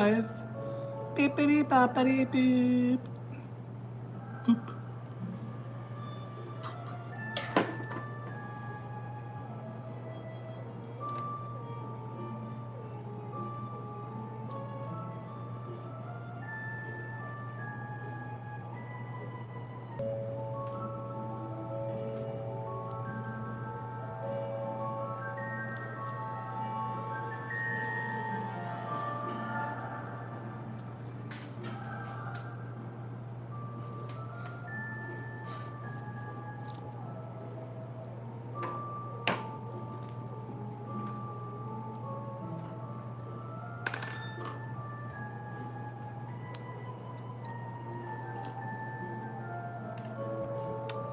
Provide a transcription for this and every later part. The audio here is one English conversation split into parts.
Beepity boppity beep. Boop.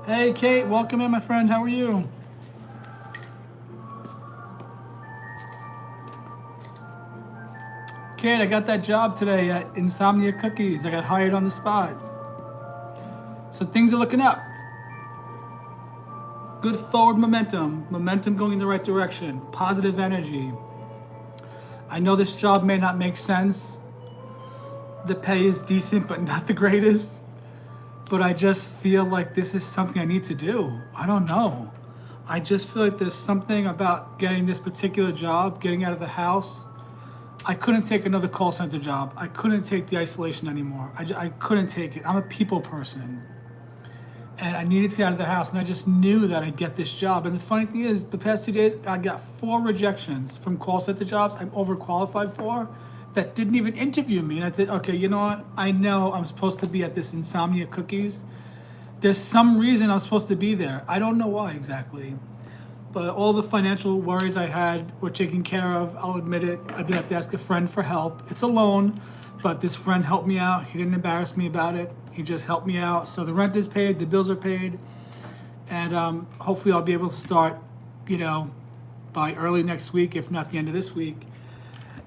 Hey Kate, welcome in my friend, how are you? Kate, I got that job today at Insomnia Cookies. I got hired on the spot. So things are looking up. Good forward momentum going in the right direction, positive energy. I know this job may not make sense. The pay is decent, but not the greatest. But I just feel like this is something I need to do. I don't know. I just feel like there's something about getting this particular job, getting out of the house. I couldn't take another call center job. I couldn't take the isolation anymore. I couldn't take it. I'm a people person. And I needed to get out of the house, and I just knew that I'd get this job. And the funny thing is, the past 2 days, I got 4 rejections from call center jobs I'm overqualified for that didn't even interview me. And I said, okay, you know what? I know I'm supposed to be at this Insomnia Cookies. There's some reason I'm supposed to be there. I don't know why exactly. But all the financial worries I had were taken care of. I'll admit it. I did have to ask a friend for help. It's a loan, but this friend helped me out. He didn't embarrass me about it. He just helped me out. So the rent is paid, the bills are paid, and hopefully I'll be able to start, by early next week, if not the end of this week.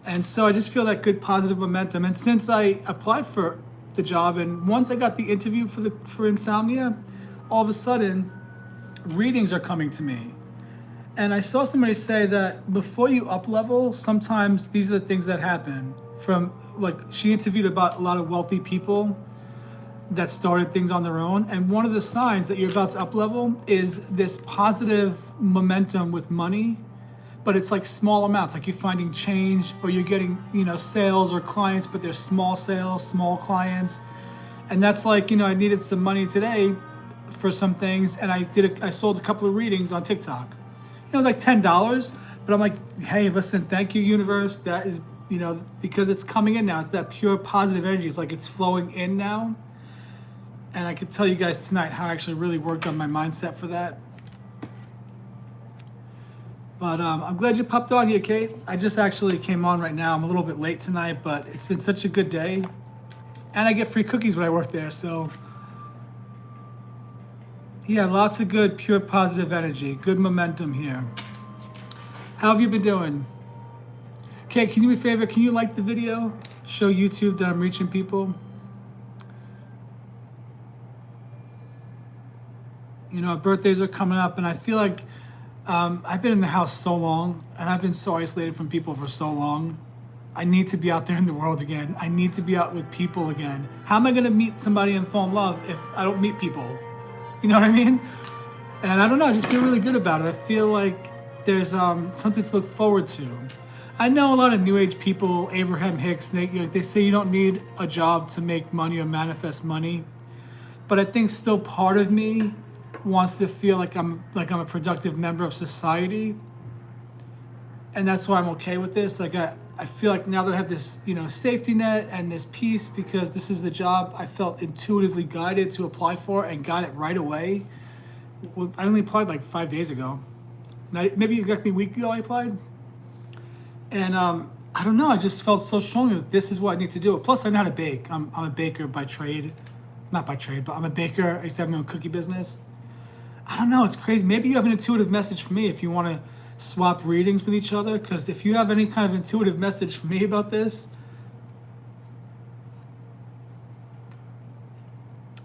And so I just feel that good positive momentum. And since I applied for the job, and once I got the interview for Insomnia, all of a sudden, readings are coming to me. And I saw somebody say that before you up level, sometimes these are the things that happen. She interviewed about a lot of wealthy people that started things on their own. And one of the signs that you're about to up level is this positive momentum with money, but it's like small amounts, like you're finding change or you're getting, sales or clients, but they're small sales, small clients. And that's like, I needed some money today for some things. And I sold a couple of readings on TikTok, like $10. But I'm like, hey, listen, thank you, universe. That is, because it's coming in now. It's that pure positive energy. It's like it's flowing in now. And I could tell you guys tonight how I actually really worked on my mindset for that. But I'm glad you popped on here, Kate. I just actually came on right now. I'm a little bit late tonight, but it's been such a good day. And I get free cookies when I work there, so yeah, lots of good, pure positive energy, good momentum here. How have you been doing? Okay, can you do me a favor? Can you like the video? Show YouTube that I'm reaching people. Birthdays are coming up, and I feel like I've been in the house so long, and I've been so isolated from people for so long. I need to be out there in the world again. I need to be out with people again. How am I going to meet somebody and fall in love if I don't meet people? You know what I mean? And I don't know, I just feel really good about it. I feel like there's something to look forward to. I know a lot of New Age people, Abraham Hicks, they say you don't need a job to make money or manifest money. But I think still part of me wants to feel like I'm a productive member of society. And that's why I'm okay with this. Like I feel like now that I have this, safety net and this peace, because this is the job I felt intuitively guided to apply for and got it right away. I only applied like 5 days ago. Maybe exactly a week ago I applied. And I don't know, I just felt so strongly that this is what I need to do. Plus, I know how to bake. I'm a baker by trade. Not by trade, but I'm a baker. I used to have my own cookie business. I don't know, it's crazy. Maybe you have an intuitive message for me if you want to swap readings with each other, because if you have any kind of intuitive message for me about this,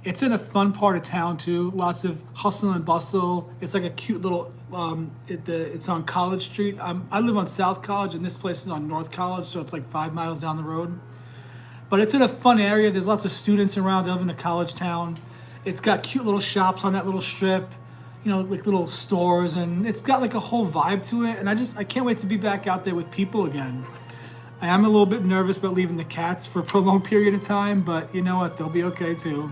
it's in a fun part of town too. Lots of hustle and bustle. It's like a cute little, it's on College Street. I live on South College, and this place is on North College, so it's like 5 miles down the road. But it's in a fun area. There's lots of students around. I live in a college town. It's got cute little shops on that little strip, you know, like little stores, and it's got like a whole vibe to it. And I can't wait to be back out there with people again. I am a little bit nervous about leaving the cats for a prolonged period of time, but you know what? They'll be okay too.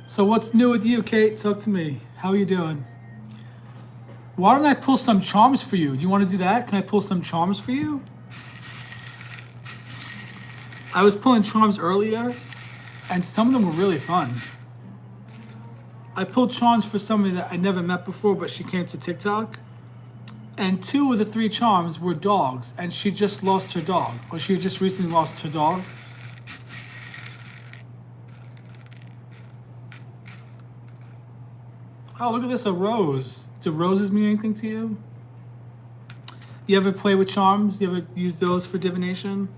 So what's new with you, Kate? Talk to me. How are you doing? Why don't I pull some charms for you? Do you want to do that? Can I pull some charms for you? I was pulling charms earlier, and some of them were really fun. I pulled charms for somebody that I never met before, but she came to TikTok. And 2 of the 3 charms were dogs, and she just lost her dog, or she just recently lost her dog. Oh, look at this, a rose. Do roses mean anything to you? You ever play with charms? You ever use those for divination?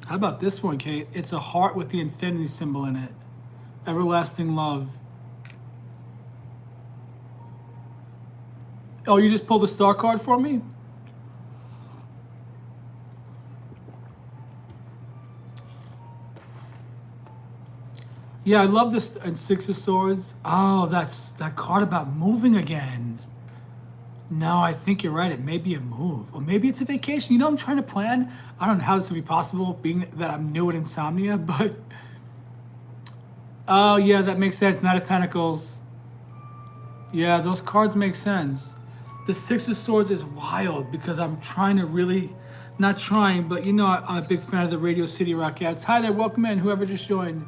How about this one, Kate? It's a heart with the infinity symbol in it. Everlasting love. Oh, you just pulled a star card for me? Yeah, I love this. And 6 of Swords. Oh, that's that card about moving again. No, I think you're right. It may be a move. Or maybe it's a vacation. You know, I'm trying to plan. I don't know how this would be possible, being that I'm new at insomnia, but... Oh, yeah, that makes sense. Knight of Pentacles. Yeah, those cards make sense. The 6 of Swords is wild because I'm trying to really... Not trying, but you know, I'm a big fan of the Radio City Rockettes. Hi there, welcome in, whoever just joined.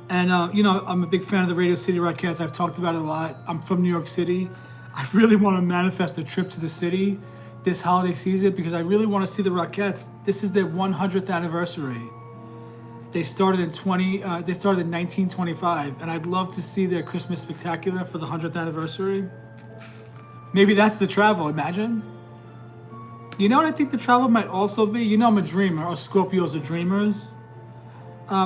And, you know, I'm a big fan of the Radio City Rockettes. I've talked about it a lot. I'm from New York City. I really want to manifest a trip to the city this holiday season because I really want to see the Rockettes. This is their 100th anniversary. They started in 1925, and I'd love to see their Christmas spectacular for the 100th anniversary. Maybe that's the travel, imagine. You know what I think the travel might also be? You know I'm a dreamer, or Scorpios are dreamers.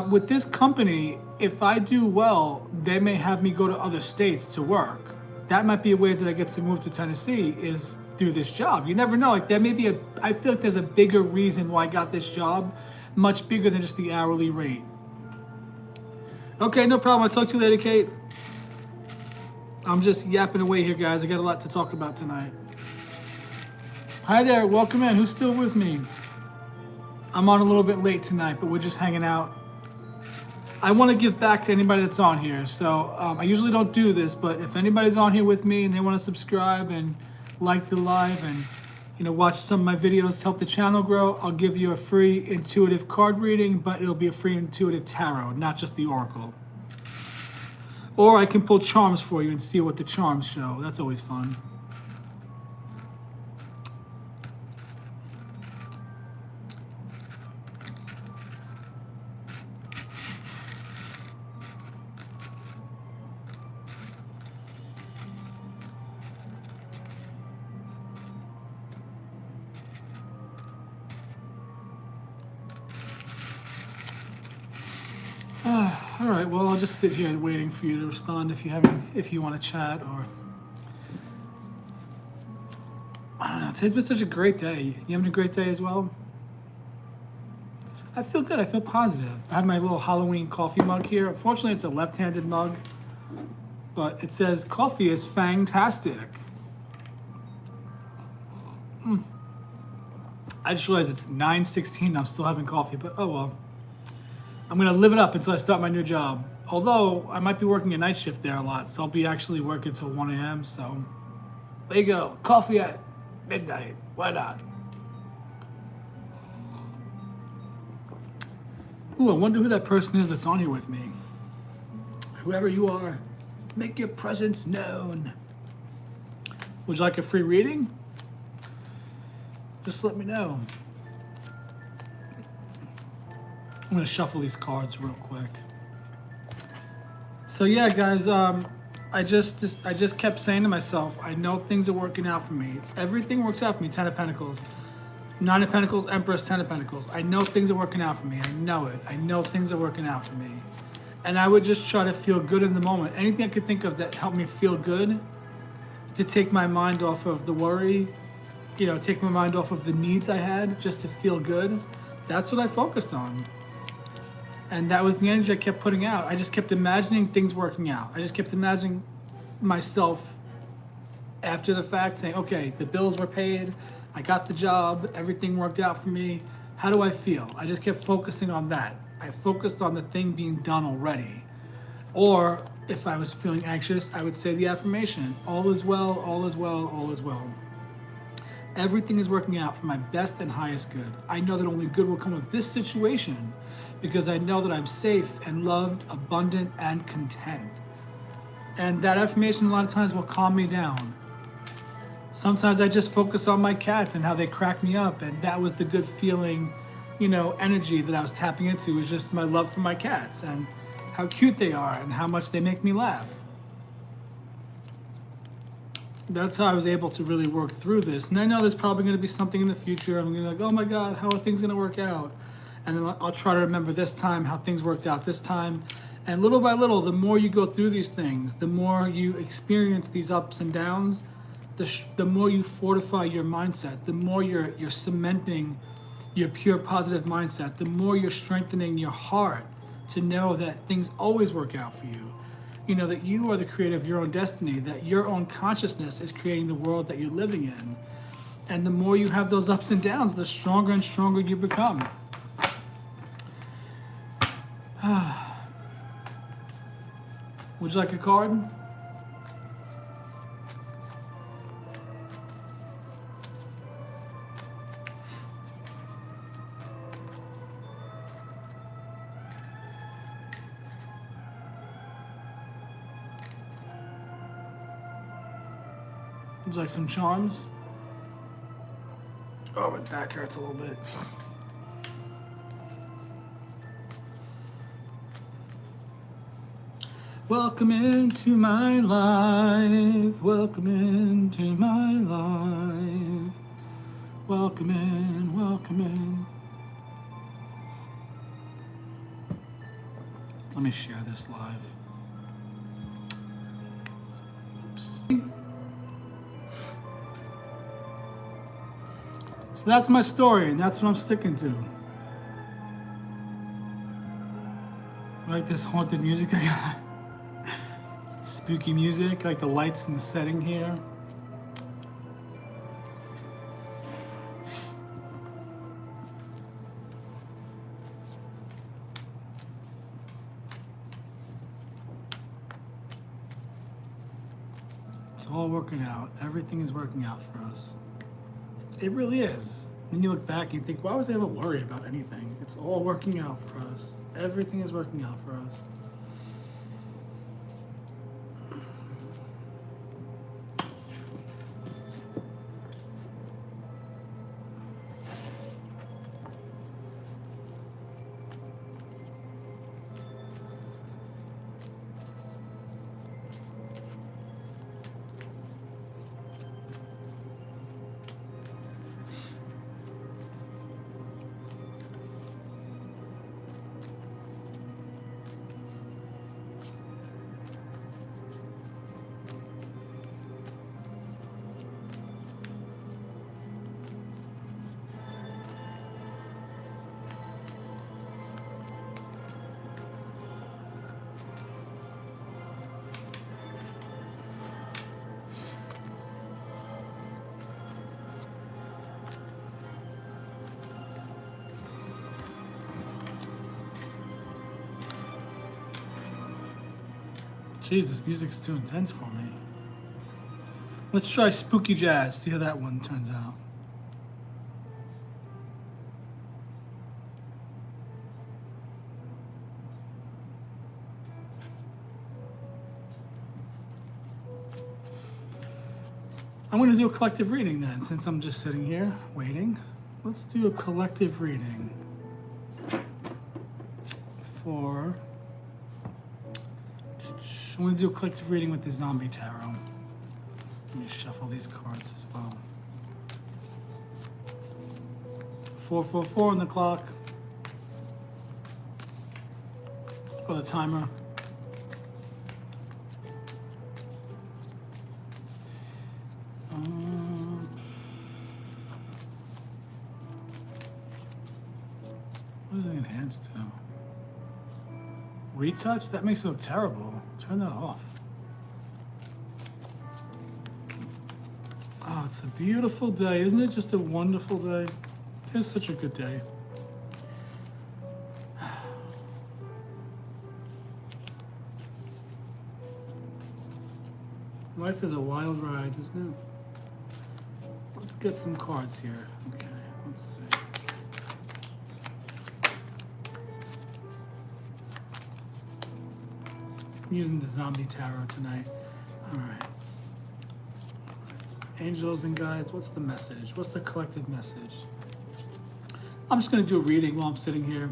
With this company, if I do well, they may have me go to other states to work. That might be a way that I get to move to Tennessee is through this job. You never know. Like there may be I feel like there's a bigger reason why I got this job, much bigger than just the hourly rate. Okay, no problem. I'll talk to you later, Kate. I'm just yapping away here, guys. I got a lot to talk about tonight. Hi there. Welcome in. Who's still with me? I'm on a little bit late tonight, but we're just hanging out. I want to give back to anybody that's on here. So I usually don't do this, but if anybody's on here with me and they want to subscribe and like the live and watch some of my videos to help the channel grow, I'll give you a free intuitive card reading, but it'll be a free intuitive tarot, not just the oracle. Or I can pull charms for you and see what the charms show. That's always fun. All right, well, I'll just sit here waiting for you to respond if you want to chat, or I don't know. Today's been such a great day. You having a great day as well? I feel good. I feel positive. I have my little Halloween coffee mug here. Unfortunately, it's a left-handed mug, but it says coffee is fantastic. I just realized it's 9:16. I'm still having coffee, but oh well. I'm going to live it up until I start my new job. Although, I might be working a night shift there a lot, so I'll be actually working till 1 a.m., so... There you go. Coffee at midnight. Why not? Ooh, I wonder who that person is that's on here with me. Whoever you are, make your presence known. Would you like a free reading? Just let me know. I'm gonna shuffle these cards real quick. So yeah, guys, I just kept saying to myself, I know things are working out for me. Everything works out for me. 10 of Pentacles, 9 of Pentacles, Empress, 10 of Pentacles. I know things are working out for me. I know it. I know things are working out for me. And I would just try to feel good in the moment. Anything I could think of that helped me feel good, to take my mind off of the worry, take my mind off of the needs I had, just to feel good. That's what I focused on. And that was the energy I kept putting out. I just kept imagining things working out. I just kept imagining myself after the fact saying, okay, the bills were paid, I got the job, everything worked out for me. How do I feel? I just kept focusing on that. I focused on the thing being done already. Or if I was feeling anxious, I would say the affirmation, all is well, all is well, all is well. Everything is working out for my best and highest good. I know that only good will come of this situation because I know that I'm safe and loved, abundant, and content. And that affirmation a lot of times will calm me down. Sometimes I just focus on my cats and how they crack me up, and that was the good feeling, energy that I was tapping into, was just my love for my cats and how cute they are and how much they make me laugh. That's how I was able to really work through this. And I know there's probably going to be something in the future. I'm going to be like, oh my God, how are things going to work out? And then I'll try to remember this time, how things worked out this time. And little by little, the more you go through these things, the more you experience these ups and downs, the more you fortify your mindset, the more you're cementing your pure positive mindset, the more you're strengthening your heart to know that things always work out for you. That you are the creator of your own destiny, that your own consciousness is creating the world that you're living in. And the more you have those ups and downs, the stronger and stronger you become. Would you like a card? Would you like some charms? Oh, my back hurts a little bit. Welcome into my life. Welcome into my life. Welcome in, welcome in. Let me share this live. Oops. So that's my story, and that's what I'm sticking to. I like this haunted music I got. Spooky music, like the lights and the setting here. It's all working out. Everything is working out for us. It really is. Then you look back and you think, why was I ever worried about anything? It's all working out for us. Everything is working out for us. Jeez, this music's too intense for me. Let's try spooky jazz, see how that one turns out. I'm going to do a collective reading then, since I'm just sitting here waiting. Let's do a collective reading for... I'm going to do a collective reading with the Zombie Tarot. Let me shuffle these cards as well. 444 on the clock. for the timer. What is it enhanced to? Retouch? That makes it look terrible. Turn that off. Oh, it's a beautiful day. Isn't it just a wonderful day? It's such a good day. Life is a wild ride, isn't it? Let's get some cards here. Okay, let's see. I'm using the zombie tarot tonight. All right. Angels and guides, what's the message? What's the collective message? I'm just gonna do a reading while I'm sitting here.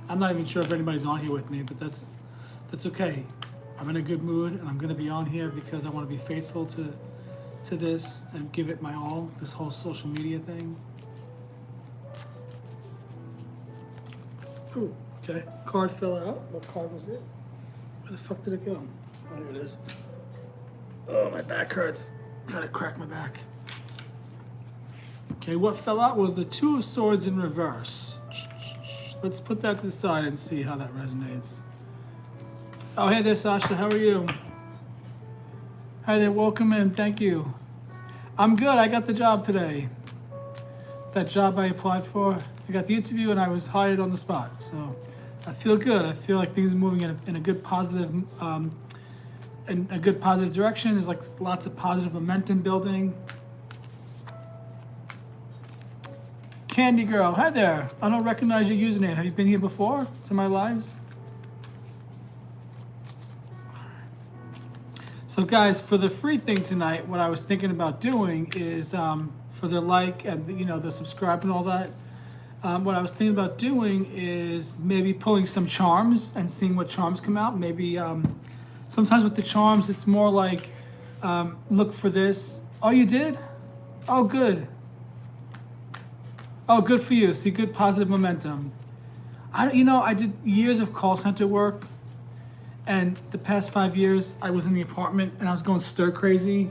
I'm not even sure if anybody's on here with me, but that's okay. I'm in a good mood and I'm gonna be on here because I wanna be faithful to this and give it my all, this whole social media thing. Ooh, okay, card fell out. What card was it? Where the fuck did it go? Oh, there it is. Oh, my back hurts. I'm trying to crack my back. Okay, what fell out was the Two of Swords in reverse. Let's put that to the side and see how that resonates. Oh, hey there, Sasha. How are you? Hi there. Welcome in. Thank you. I'm good. I got the job today. That job I applied for. I got the interview and I was hired on the spot. So I feel good. I feel like things are moving in a good positive direction. There's like lots of positive momentum building. Candy Girl, hi there. I don't recognize your username. Have you been here before to my lives? So guys, for the free thing tonight, what I was thinking about doing is for the like and the subscribe and all that. What I was thinking about doing is maybe pulling some charms and seeing what charms come out. Maybe sometimes with the charms, it's more like look for this. Oh, you did? Oh, good. Oh, good for you. See, good positive momentum. I did years of call center work, and the past 5 years I was in the apartment and I was going stir crazy,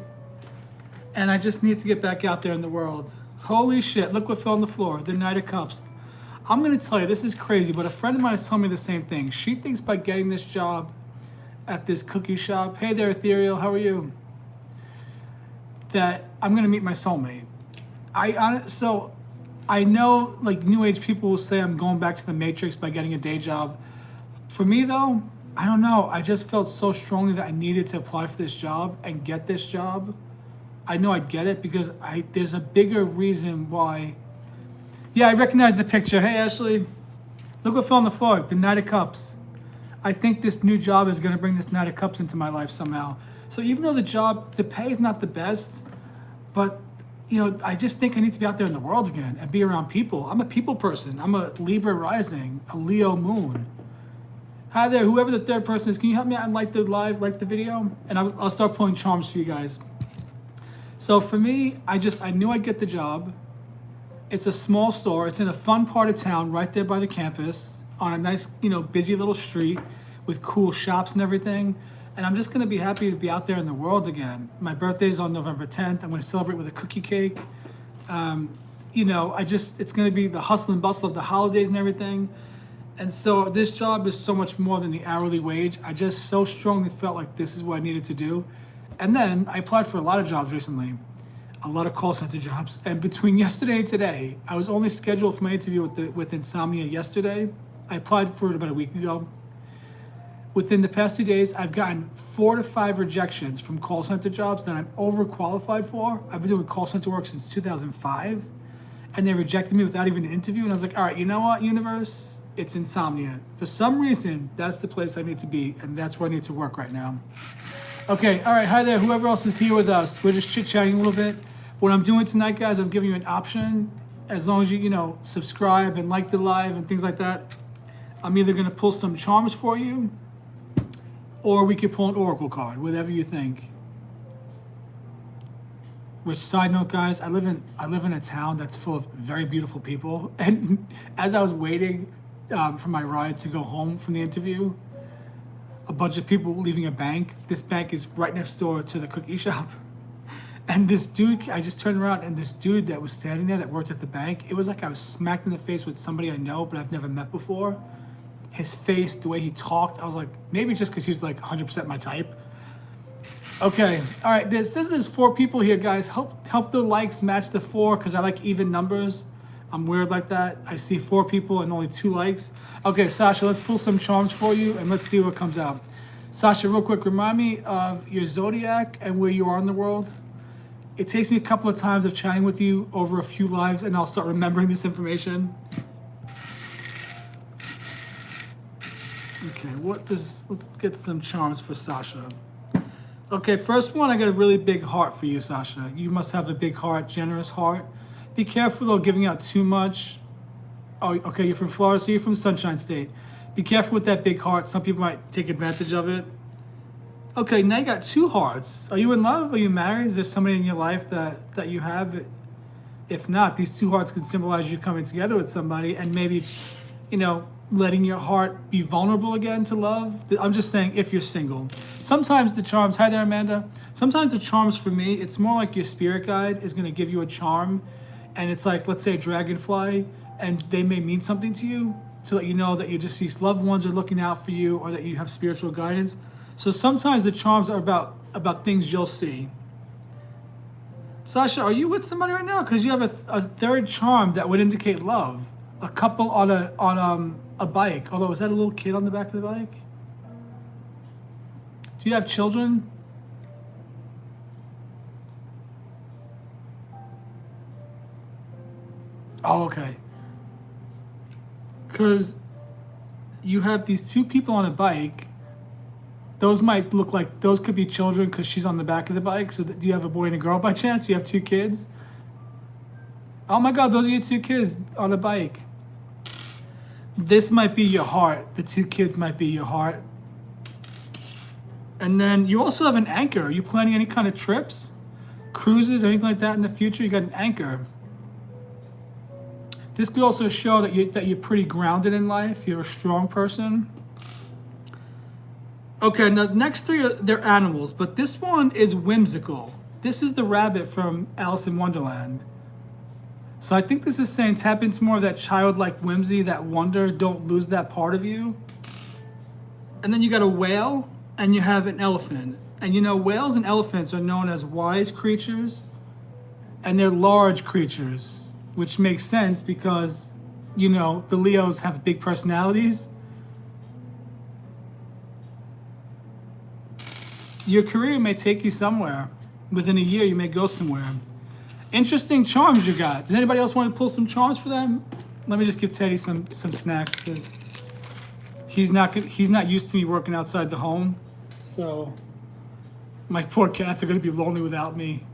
and I just need to get back out there in the world. Holy shit, look what fell on the floor, the Knight of Cups. I'm gonna tell you, this is crazy, but a friend of mine is telling me the same thing. She thinks by getting this job at this cookie shop, hey there, Ethereal, how are you? That I'm gonna meet my soulmate. So I know like new age people will say I'm going back to the matrix by getting a day job. For me though, I don't know. I just felt so strongly that I needed to apply for this job and get this job. I know I'd get it because there's a bigger reason why. Yeah, I recognize the picture. Hey, Ashley. Look what fell on the floor. The Knight of Cups. I think this new job is going to bring this Knight of Cups into my life somehow. So even though the pay is not the best, but I just think I need to be out there in the world again and be around people. I'm a people person. I'm a Libra rising, a Leo moon. Hi there, whoever the third person is, can you help me out and like the video? And I'll start pulling charms for you guys. So for me, I knew I'd get the job. It's a small store. It's in a fun part of town right there by the campus on a nice, busy little street with cool shops and everything. And I'm just gonna be happy to be out there in the world again. My birthday's on November 10th. I'm gonna celebrate with a cookie cake. It's gonna be the hustle and bustle of the holidays and everything. And so this job is so much more than the hourly wage. I just so strongly felt like this is what I needed to do. And then I applied for a lot of jobs recently, a lot of call center jobs. And between yesterday and today, I was only scheduled for my interview with Insomnia yesterday. I applied for it about a week ago. Within the past 2 days, I've gotten 4 to 5 rejections from call center jobs that I'm overqualified for. I've been doing call center work since 2005, and they rejected me without even an interview. And I was like, all right, you know what, universe? It's Insomnia. For some reason, that's the place I need to be, and that's where I need to work right now. Okay, all right, hi there, whoever else is here with us. We're just chit-chatting a little bit. What I'm doing tonight, guys, I'm giving you an option. As long as you, subscribe and like the live and things like that, I'm either gonna pull some charms for you, or we could pull an oracle card, whatever you think. Which, side note, guys, I live in a town that's full of very beautiful people. And as I was waiting for my ride to go home from the interview, a bunch of people leaving a bank. This bank is right next door to the cookie shop. And this dude, I just turned around and this dude that was standing there that worked at the bank, it was like I was smacked in the face with somebody I know but I've never met before. His face, the way he talked, I was like, maybe just because he's like 100% my type. Okay, all right, there's 4 people here, guys. Help the likes match the 4 because I like even numbers. I'm weird like that. I see 4 people and only 2 likes. Okay, Sasha, let's pull some charms for you and let's see what comes out. Sasha, real quick, remind me of your zodiac and where you are in the world. It takes me a couple of times of chatting with you over a few lives and I'll start remembering this information. Okay, let's get some charms for Sasha. Okay, first one, I got a really big heart for you, Sasha. You must have a big heart, generous heart. Be careful though, giving out too much. Oh, okay, you're from Florida, so you're from Sunshine State. Be careful with that big heart. Some people might take advantage of it. Okay, now you got 2 hearts. Are you in love? Are you married? Is there somebody in your life that you have? If not, these 2 hearts could symbolize you coming together with somebody and maybe, letting your heart be vulnerable again to love. I'm just saying if you're single. Sometimes the charms, hi there, Amanda. Sometimes the charms for me, it's more like your spirit guide is going to give you a charm. And it's like, let's say a dragonfly, and they may mean something to you to let you know that these loved ones are looking out for you or that you have spiritual guidance. So sometimes the charms are about things you'll see. Sasha, are you with somebody right now? Because you have a 3rd charm that would indicate love. A couple on a bike. Although, is that a little kid on the back of the bike? Do you have children? Oh, okay. Because you have these 2 people on a bike. Those might look like, those could be children because she's on the back of the bike. So do you have a boy and a girl by chance? You have 2 kids? Oh my God, those are your 2 kids on a bike. This might be your heart. The 2 kids might be your heart. And then you also have an anchor. Are you planning any kind of trips? Cruises, anything like that in the future? You got an anchor. This could also show that you're pretty grounded in life. You're a strong person. Okay, now the next 3 they're animals, but this one is whimsical. This is the rabbit from Alice in Wonderland. So I think this is saying tap into more of that childlike whimsy, that wonder. Don't lose that part of you. And then you got a whale and you have an elephant. And whales and elephants are known as wise creatures and they're large creatures, which makes sense because, the Leos have big personalities. Your career may take you somewhere. Within a year, you may go somewhere. Interesting charms you got. Does anybody else want to pull some charms for them? Let me just give Teddy some snacks because he's not used to me working outside the home. So my poor cats are going to be lonely without me.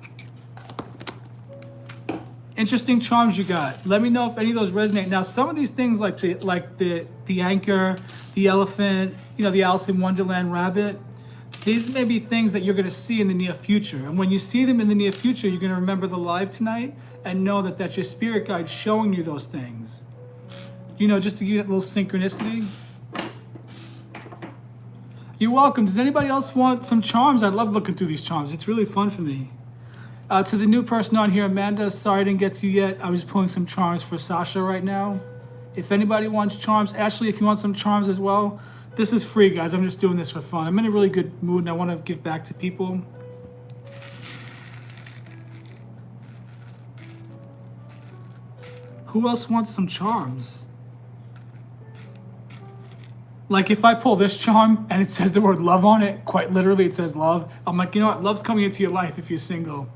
Interesting charms you got. Let me know if any of those resonate. Now, some of these things like the anchor, the elephant, the Alice in Wonderland rabbit, these may be things that you're going to see in the near future. And when you see them in the near future, you're going to remember the live tonight and know that that's your spirit guide showing you those things. Just to give you that little synchronicity. You're welcome. Does anybody else want some charms? I love looking through these charms. It's really fun for me. To the new person on here, Amanda, sorry I didn't get to you yet. I was pulling some charms for Sasha right now. If anybody wants charms, Ashley, if you want some charms as well, this is free, guys. I'm just doing this for fun. I'm in a really good mood and I want to give back to people. Who else wants some charms? Like if I pull this charm and it says the word love on it, quite literally it says love, I'm like, you know what? Love's coming into your life if you're single.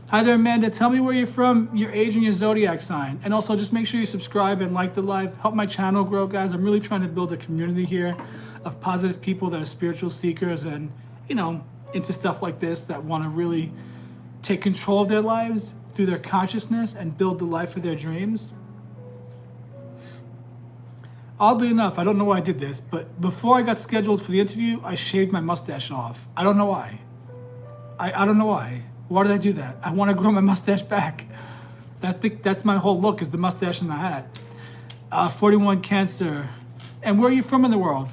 Hi there, Amanda. Tell me where you're from, your age, and your zodiac sign. And also just make sure you subscribe and like the live. Help my channel grow, guys. I'm really trying to build a community here of positive people that are spiritual seekers and, into stuff like this that want to really take control of their lives through their consciousness and build the life of their dreams. Oddly enough, I don't know why I did this, but before I got scheduled for the interview, I shaved my mustache off. I don't know why. I don't know why. Why did I do that? I want to grow my mustache back. That's my whole look, is the mustache and the hat. 41 Cancer. And where are you from in the world?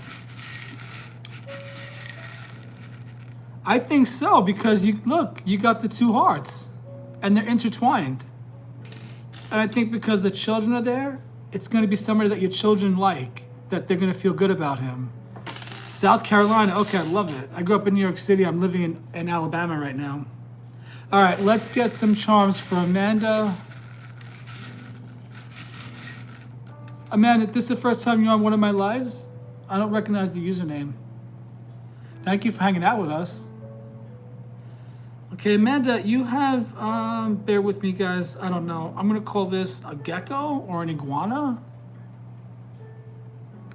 I think so, because you look, you got the two hearts and they're intertwined. And I think because the children are there, it's going to be somebody that your children like, that they're going to feel good about him. South Carolina, okay, I love it. I grew up in New York City. I'm living in Alabama right now. All right, let's get some charms for Amanda. Amanda, this is the first time you're on one of my lives? I don't recognize the username. Thank you for hanging out with us. Okay, Amanda, you have, bear with me, guys. I don't know. I'm going to call this a gecko or an iguana.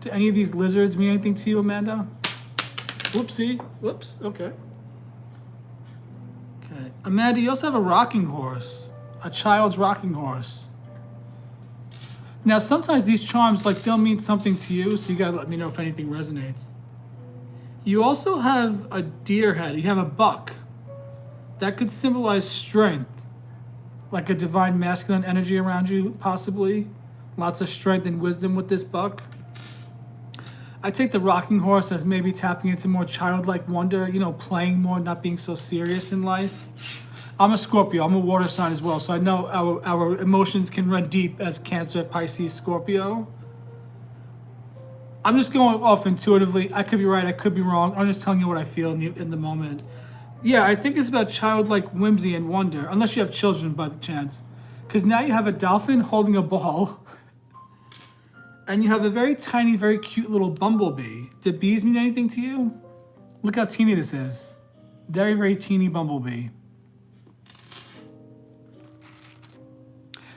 Do any of these lizards mean anything to you, Amanda? Whoopsie. Whoops. Okay. Okay. Amanda, you also have a rocking horse. A child's rocking horse. Now, sometimes these charms, like, they'll mean something to you, so you got to let me know if anything resonates. You also have a deer head. You have a buck. That could symbolize strength, like a divine masculine energy around you, possibly. Lots of strength and wisdom with this buck. I take the rocking horse as maybe tapping into more childlike wonder, you know, playing more, not being so serious in life. I'm a Scorpio. I'm a water sign as well, so I know our emotions can run deep as Cancer, Pisces, Scorpio. I'm just going off intuitively. I could be right. I could be wrong. I'm just telling you what I feel in the moment. Yeah, I think it's about childlike whimsy and wonder, unless you have children by the chance. Because now you have a dolphin holding a ball, and you have a very tiny, very cute little bumblebee. Do bees mean anything to you? Look how teeny this is. Very, very teeny bumblebee.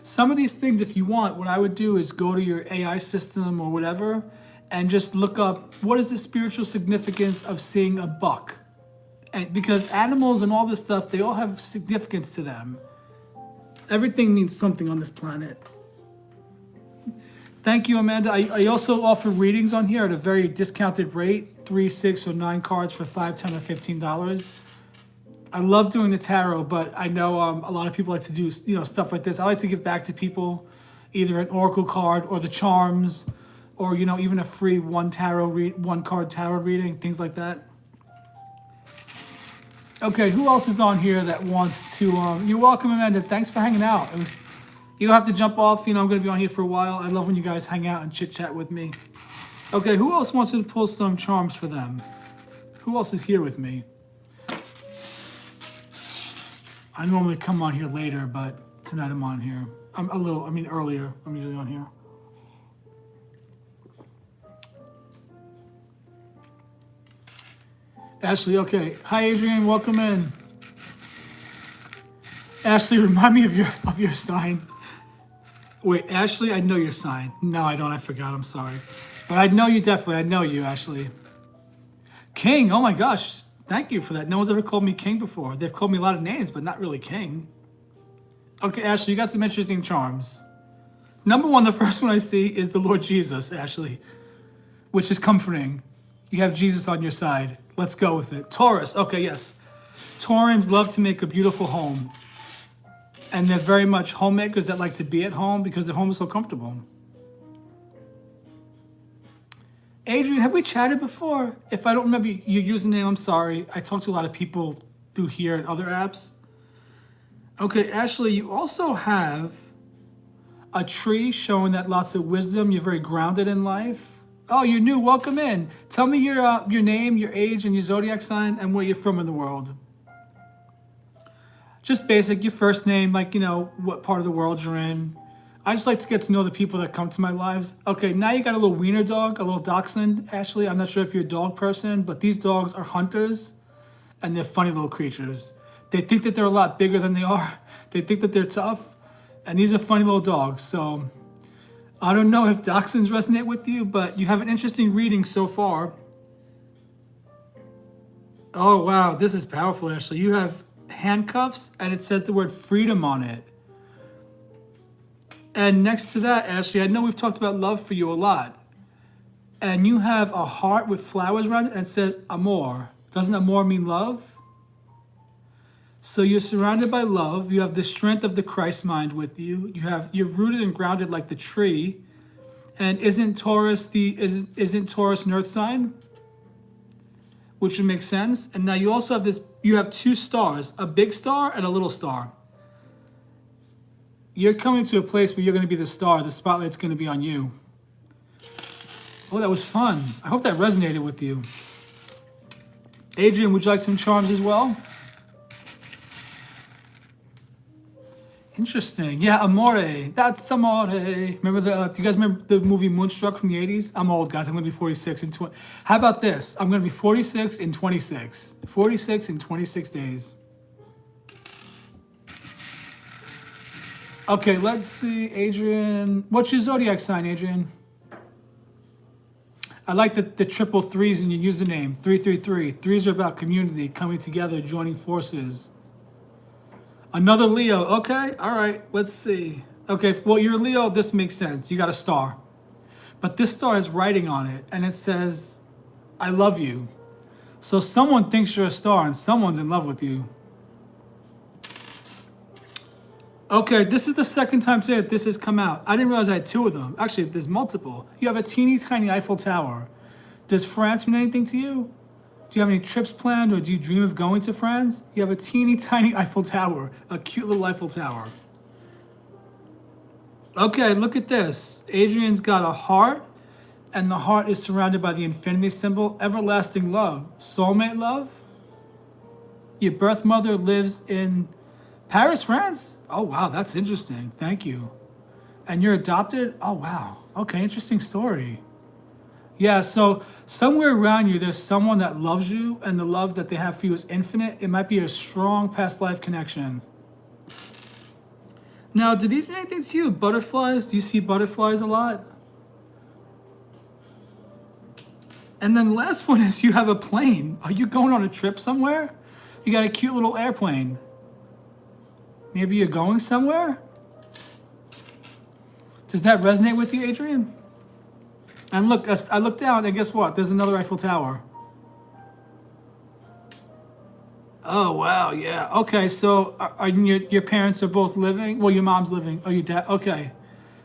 Some of these things, if you want, what I would do is go to your AI system or whatever, and just look up what is the spiritual significance of seeing a buck. And because animals and all this stuff, they all have significance to them. Everything means something on this planet. Thank you, Amanda. I also offer readings on here at a very discounted rate, 3, 6, or 9 cards for $5, $10, or $15. I love doing the tarot, but I know a lot of people like to do stuff like this. I like to give back to people either an oracle card or the charms, or even a free one card tarot reading, things like that. Okay, who else is on here that wants to? You're welcome, Amanda. Thanks for hanging out. You don't have to jump off. I'm going to be on here for a while. I love when you guys hang out and chit chat with me. Okay, who else wants to pull some charms for them? Who else is here with me? I normally come on here later, but tonight I'm on here. Earlier. I'm usually on here. Ashley, okay. Hi, Adrian. Welcome in. Ashley, remind me of your sign. Wait, Ashley, I know your sign. No, I don't. I forgot. I'm sorry. But I know you definitely. I know you, Ashley. King. Oh, my gosh. Thank you for that. No one's ever called me King before. They've called me a lot of names, but not really King. Okay, Ashley, you got some interesting charms. Number one, the first one I see is the Lord Jesus, Ashley, which is comforting. You have Jesus on your side. Let's go with it. Taurus. Okay, yes. Taurans love to make a beautiful home. And they're very much homemakers that like to be at home because their home is so comfortable. Adrian, have we chatted before? If I don't remember your username, I'm sorry. I talk to a lot of people through here and other apps. Okay, Ashley, you also have a tree showing that lots of wisdom. You're very grounded in life. Oh, you're new. Welcome in. Tell me your name, your age, and your zodiac sign, and where you're from in the world. Just basic, your first name, what part of the world you're in. I just like to get to know the people that come to my lives. Okay, now you got a little wiener dog, a little dachshund, Ashley. I'm not sure if you're a dog person, but these dogs are hunters, and they're funny little creatures. They think that they're a lot bigger than they are. They think that they're tough, and these are funny little dogs. So I don't know if dachshunds resonate with you, but you have an interesting reading so far. Oh, wow, this is powerful, Ashley. You have handcuffs, and it says the word freedom on it. And next to that, Ashley, I know we've talked about love for you a lot. And you have a heart with flowers around it, and it says amor. Doesn't amor mean love? So you're surrounded by love. You have the strength of the Christ mind with you. You're rooted and grounded like the tree. And isn't Taurus an earth sign? which would make sense. And now you also have this, you have two stars, a big star and a little star. You're coming to a place where you're going to be the star. The spotlight's going to be on you. Oh, that was fun. I hope that resonated with you. Adrian, would you like some charms as well? Interesting. Yeah, Amore. That's Amore. Remember do you guys remember the movie Moonstruck from the 80s? I'm old, guys. I'm going to be 46 in 20. How about this? I'm going to be 46 in 26. 46 in 26 days. Okay, let's see, Adrian. What's your zodiac sign, Adrian? I like the triple threes in your username. 333. Threes are about community, coming together, joining forces. Another Leo. Okay, all right. Let's see. Okay, well, you're a Leo. This makes sense. You got a star. But this star has writing on it, and it says, I love you. So someone thinks you're a star, and someone's in love with you. Okay, this is the second time today that this has come out. I didn't realize I had two of them. Actually, there's multiple. You have a teeny tiny Eiffel Tower. Does France mean anything to you? Do you have any trips planned, or do you dream of going to France? You have a teeny tiny Eiffel Tower, a cute little Eiffel Tower. Okay, look at this. Adrian's got a heart, and the heart is surrounded by the infinity symbol, everlasting love, soulmate love. Your birth mother lives in Paris, France? Oh, wow, that's interesting. Thank you. And you're adopted? Oh, wow. Okay, interesting story. Yeah, so somewhere around you, there's someone that loves you, and the love that they have for you is infinite. It might be a strong past life connection. Now, do these mean anything to you? Butterflies? Do you see butterflies a lot? And then the last one is you have a plane. Are you going on a trip somewhere? You got a cute little airplane. Maybe you're going somewhere? Does that resonate with you, Adrian? And look, I look down, and guess what? There's another Eiffel Tower. Oh, wow, yeah. Okay, so are your parents are both living? Well, your mom's living. Oh, your dad? Okay.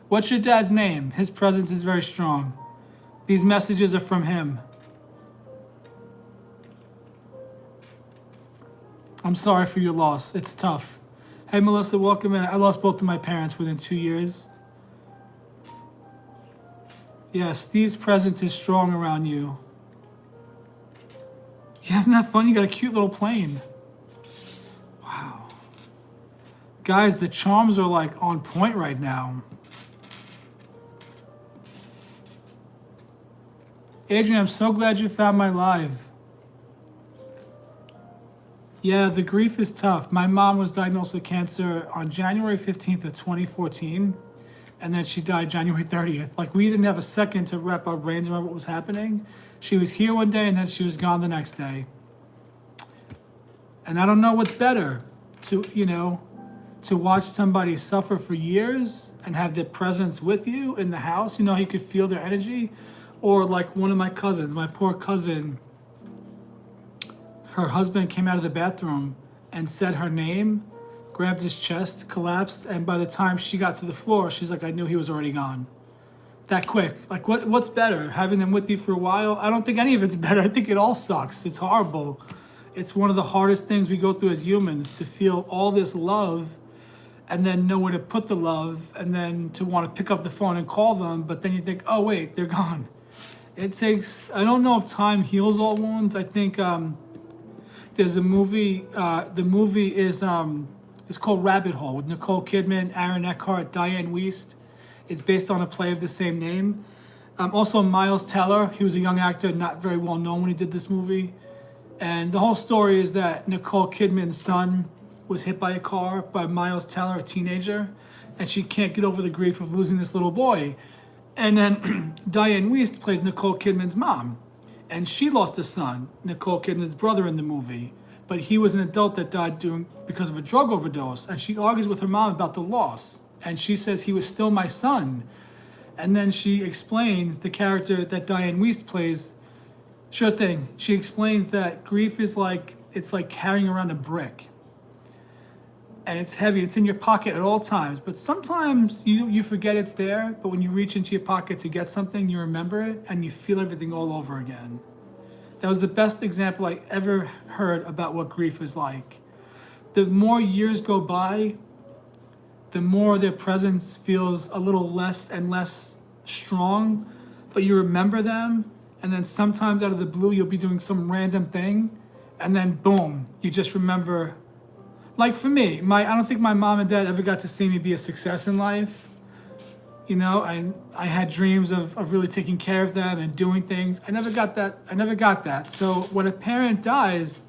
What's your dad's name? His presence is very strong. These messages are from him. I'm sorry for your loss. It's tough. Hey, Melissa, welcome in. I lost both of my parents within 2 years. Yeah, Steve's presence is strong around you. Yeah, isn't that fun? You got a cute little plane. Wow. Guys, the charms are like on point right now. Adrian, I'm so glad you found my live. Yeah, the grief is tough. My mom was diagnosed with cancer on January 15th of 2014, and then she died January 30th. Like, we didn't have a second to wrap our brains around what was happening. She was here one day, and then she was gone the next day. And I don't know what's better, to watch somebody suffer for years and have their presence with you in the house. You know, you could feel their energy. Or like one of my cousins, my poor cousin, her husband came out of the bathroom and said her name, grabbed his chest, collapsed, and by the time she got to the floor, she's like, I knew he was already gone. That quick. Like, what's better? Having them with you for a while? I don't think any of it's better. I think it all sucks. It's horrible. It's one of the hardest things we go through as humans, to feel all this love and then know where to put the love, and then to want to pick up the phone and call them, but then you think, oh wait, they're gone. It takes, I don't know if time heals all wounds. I think there's a movie, the movie is it's called Rabbit Hole with Nicole Kidman, Aaron Eckhart, Diane Wiest. It's based on a play of the same name. Also Miles Teller, he was a young actor, not very well known when he did this movie. And the whole story is that Nicole Kidman's son was hit by a car by Miles Teller, a teenager, and she can't get over the grief of losing this little boy. And then Diane Wiest plays Nicole Kidman's mom, and she lost a son, Nicole Kidman's brother, in the movie. But he was an adult that died because of a drug overdose, and she argues with her mom about the loss. And she says, he was still my son. And then she explains, the character that Diane Wiest plays, sure thing, she explains that grief is like, it's like carrying around a brick. And it's heavy, it's in your pocket at all times. But sometimes you forget it's there, but when you reach into your pocket to get something, you remember it, and you feel everything all over again. That was the best example I ever heard about what grief is like. The more years go by, the more their presence feels a little less and less strong, but you remember them, and then sometimes out of the blue, you'll be doing some random thing, and then boom, you just remember. Like for me, I don't think my mom and dad ever got to see me be a success in life. You know, I had dreams of really taking care of them and doing things. I never got that. So when a parent dies,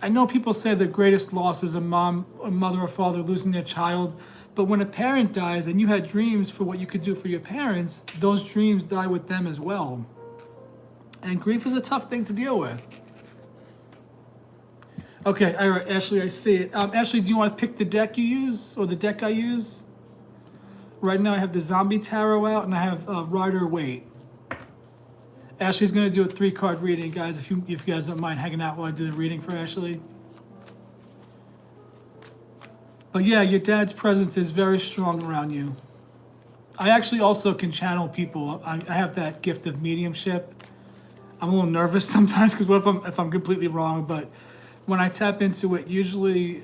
I know people say the greatest loss is a mother or father losing their child, but when a parent dies and you had dreams for what you could do for your parents, those dreams die with them as well. And grief is a tough thing to deal with. Okay, all right, Ashley, I see it. Ashley, do you want to pick the deck you use or the deck I use? Right now I have the Zombie Tarot out and I have Rider Waite. Ashley's going to do a 3-card reading, guys, if you guys don't mind hanging out while I do the reading for Ashley. But yeah, your dad's presence is very strong around you. I actually also can channel people. I have that gift of mediumship. I'm a little nervous sometimes because what if I'm completely wrong, but when I tap into it, usually,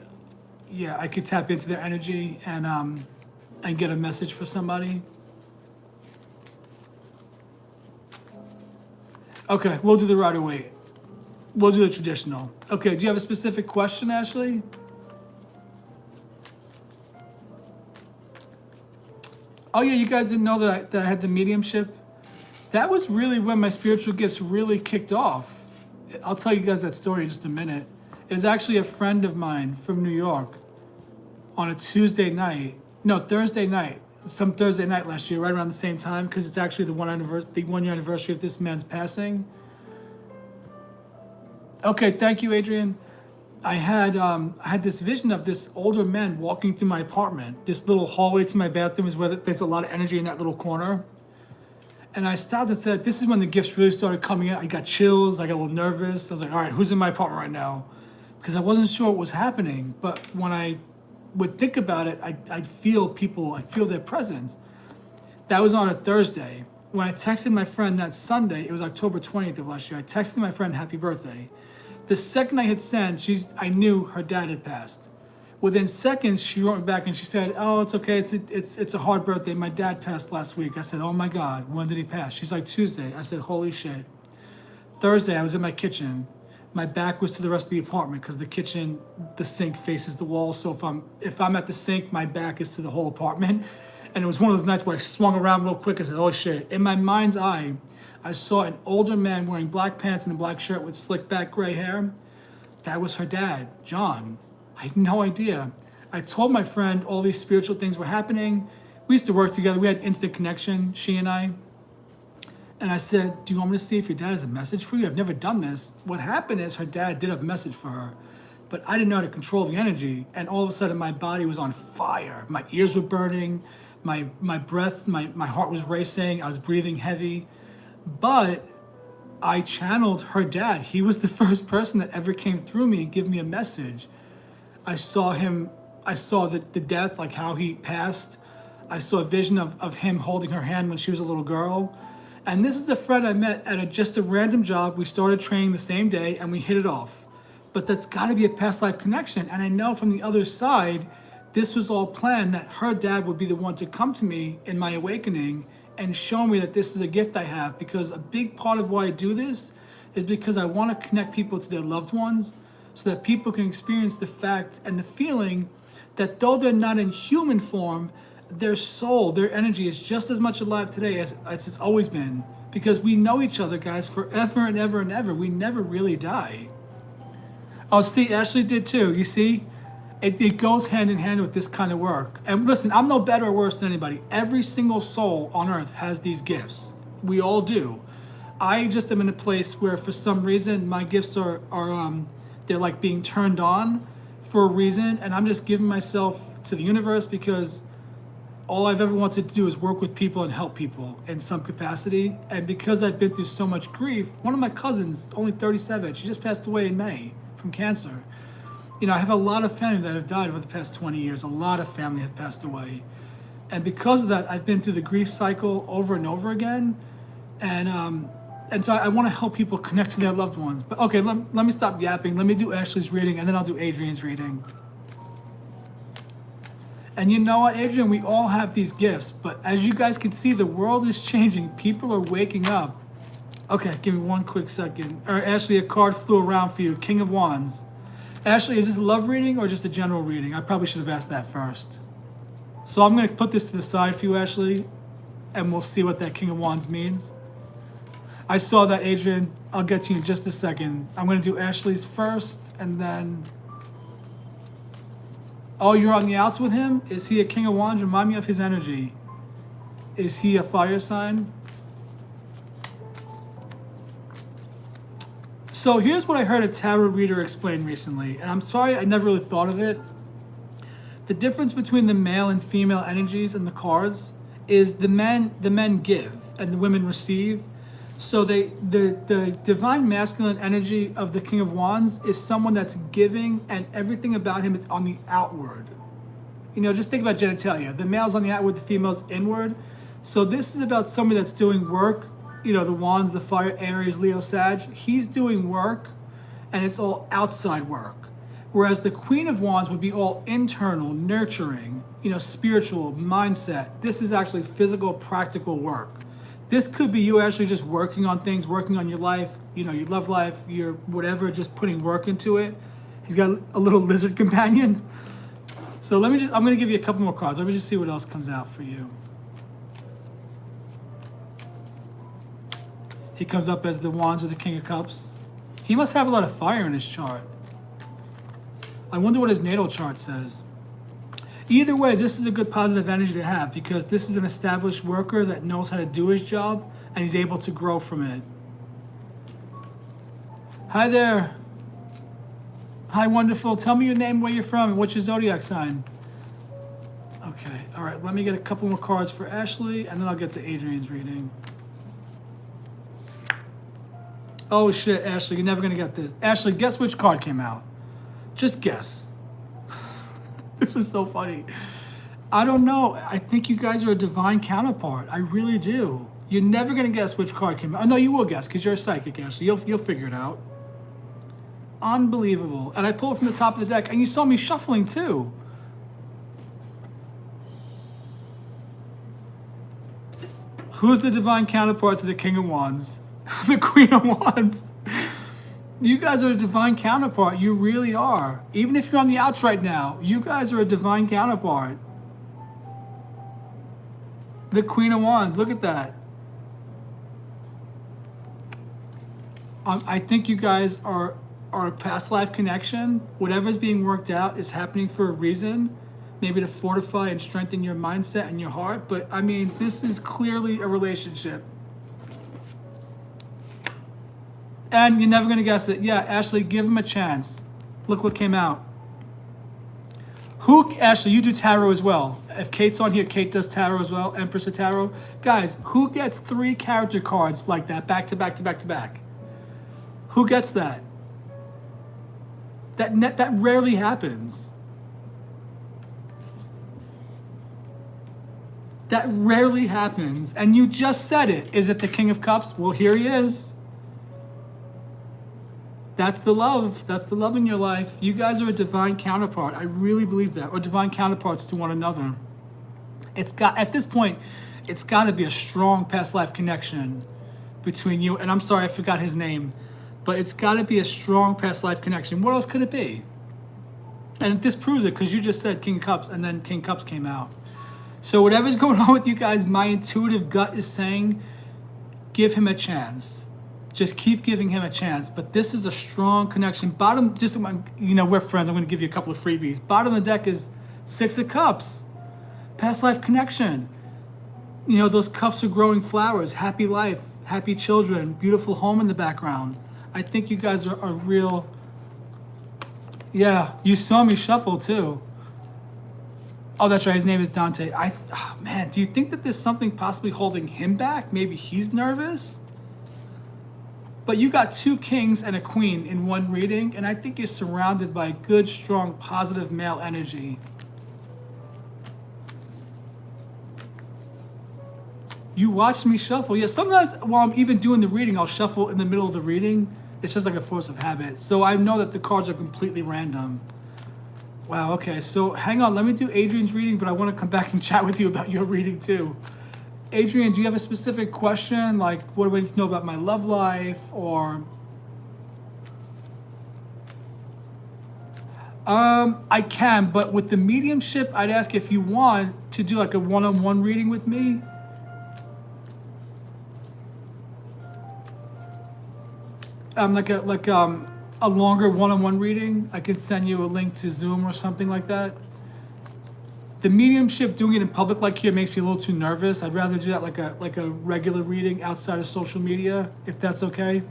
yeah, I could tap into their energy and get a message for somebody. Okay, we'll do the Rider Waite. We'll do the traditional. Okay, do you have a specific question, Ashley? Oh yeah, you guys didn't know that I had the mediumship? That was really when my spiritual gifts really kicked off. I'll tell you guys that story in just a minute. It was actually a friend of mine from New York on a Thursday night some Thursday night last year, right around the same time, because it's actually the 1 year anniversary of this man's passing. Okay, thank you, Adrian. I had this vision of this older man walking through my apartment. This little hallway to my bathroom is where there's a lot of energy in that little corner. And I stopped and said, this is when the gifts really started coming in. I got chills, I got a little nervous. I was like, all right, who's in my apartment right now? Because I wasn't sure what was happening. But when I would think about it, I'd feel people, I'd feel their presence. That was on a Thursday. When I texted my friend that Sunday, it was October 20th of last year, I texted my friend happy birthday. The second I hit send, I knew her dad had passed. Within seconds, she wrote me back and she said, oh, it's okay, it's a hard birthday. My dad passed last week. I said, oh my God, when did he pass? She's like, Tuesday. I said, holy shit. Thursday, I was in my kitchen. My back was to the rest of the apartment because the kitchen, the sink faces the wall. So if I'm at the sink, my back is to the whole apartment. And it was one of those nights where I swung around real quick. I said, oh shit. In my mind's eye, I saw an older man wearing black pants and a black shirt with slick back gray hair. That was her dad, John. I had no idea. I told my friend all these spiritual things were happening. We used to work together. We had instant connection, she and I. And I said, do you want me to see if your dad has a message for you? I've never done this. What happened is her dad did have a message for her, but I didn't know how to control the energy. And all of a sudden my body was on fire. My ears were burning, my breath, my heart was racing. I was breathing heavy, but I channeled her dad. He was the first person that ever came through me and gave me a message. I saw the death, like how he passed. I saw a vision of him holding her hand when she was a little girl. And this is a friend I met at just a random job. We started training the same day and we hit it off. But that's gotta be a past life connection. And I know from the other side, this was all planned, that her dad would be the one to come to me in my awakening and show me that this is a gift I have, because a big part of why I do this is because I wanna connect people to their loved ones so that people can experience the fact and the feeling that though they're not in human form, their soul, their energy is just as much alive today as it's always been, because we know each other, guys, forever and ever and ever. We never really die. Oh, see, Ashley did too. You see, it goes hand in hand with this kind of work. And listen, I'm no better or worse than anybody. Every single soul on earth has these gifts. We all do. I just am in a place where for some reason my gifts are they're like being turned on for a reason, and I'm just giving myself to the universe because all I've ever wanted to do is work with people and help people in some capacity. And because I've been through so much grief, one of my cousins, only 37, she just passed away in May from cancer. You know, I have a lot of family that have died over the past 20 years. A lot of family have passed away. And because of that, I've been through the grief cycle over and over again. And And so I want to help people connect to their loved ones. But okay, let me stop yapping. Let me do Ashley's reading, and then I'll do Adrian's reading. And you know what, Adrian? We all have these gifts, but as you guys can see, the world is changing. People are waking up. Okay, give me one quick second. All right, Ashley, a card flew around for you. King of Wands. Ashley, is this a love reading or just a general reading? I probably should have asked that first. So I'm going to put this to the side for you, Ashley, and we'll see what that King of Wands means. I saw that, Adrian. I'll get to you in just a second. I'm going to do Ashley's first, and then... Oh, you're on the outs with him? Is he a King of Wands? Remind me of his energy. Is he a fire sign? So here's what I heard a tarot reader explain recently, and I'm sorry I never really thought of it. The difference between the male and female energies in the cards is the men give and the women receive. So the divine masculine energy of the King of Wands is someone that's giving, and everything about him is on the outward. You know, just think about genitalia. The male's on the outward, the female's inward. So this is about somebody that's doing work. You know, the Wands, the fire, Aries, Leo, Sag. He's doing work, and it's all outside work. Whereas the Queen of Wands would be all internal, nurturing, you know, spiritual, mindset. This is actually physical, practical work. This could be you actually just working on things, working on your life, you know, your love life, your whatever, just putting work into it. He's got a little lizard companion. So I'm going to give you a couple more cards. Let me just see what else comes out for you. He comes up as the Wands or the King of Cups. He must have a lot of fire in his chart. I wonder what his natal chart says. Either way, this is a good positive energy to have because this is an established worker that knows how to do his job and he's able to grow from it. Hi there. Hi, wonderful. Tell me your name, where you're from, and what's your zodiac sign. Okay, all right. Let me get a couple more cards for Ashley, and then I'll get to Adrian's reading. Oh, shit, Ashley, you're never going to get this. Ashley, guess which card came out? Just guess. This is so funny. I don't know. I think you guys are a divine counterpart. I really do. You're never going to guess which card came out. Oh, no, you will guess because you're a psychic, Ashley. You'll figure it out. Unbelievable. And I pulled from the top of the deck, and you saw me shuffling too. Who's the divine counterpart to the King of Wands? The Queen of Wands. You guys are a divine counterpart. You really are. Even if you're on the outs right now, you guys are a divine counterpart. The Queen of Wands. Look at that. I think you guys are a past life connection. Whatever's being worked out is happening for a reason. Maybe to fortify and strengthen your mindset and your heart. But, I mean, this is clearly a relationship. And you're never going to guess it. Yeah, Ashley, give him a chance. Look what came out. Ashley, you do tarot as well. If Kate's on here, Kate does tarot as well. Empress of Tarot. Guys, who gets 3 character cards like that, back to back to back to back? Who gets that? That rarely happens. That rarely happens. And you just said it. Is it the King of Cups? Well, here he is. That's the love. That's the love in your life. You guys are a divine counterpart. I really believe that. Or divine counterparts to one another. At this point, it's got to be a strong past life connection between you. And I'm sorry, I forgot his name. But it's got to be a strong past life connection. What else could it be? And this proves it because you just said King of Cups and then King Cups came out. So whatever's going on with you guys, my intuitive gut is saying, give him a chance. Just keep giving him a chance. But this is a strong connection. Bottom, just, you know, we're friends. I'm going to give you a couple of freebies. Bottom of the deck is 6 of Cups. Past life connection. You know, those cups are growing flowers. Happy life. Happy children. Beautiful home in the background. I think you guys are real. Yeah, you saw me shuffle too. Oh, that's right. His name is Dante. Oh, man, do you think that there's something possibly holding him back? Maybe he's nervous? But you got 2 kings and a queen in one reading, and I think you're surrounded by good, strong, positive male energy. You watch me shuffle. Yeah, sometimes while I'm even doing the reading, I'll shuffle in the middle of the reading. It's just like a force of habit. So I know that the cards are completely random. Wow, okay. So hang on, let me do Adrian's reading, but I want to come back and chat with you about your reading too. Adrian, do you have a specific question? Like, what do I need to know about my love life? Or I can, but with the mediumship, I'd ask if you want to do like a one-on-one reading with me. A longer one-on-one reading. I could send you a link to Zoom or something like that. The mediumship, doing it in public like here, makes me a little too nervous. I'd rather do that like a regular reading outside of social media, if that's okay.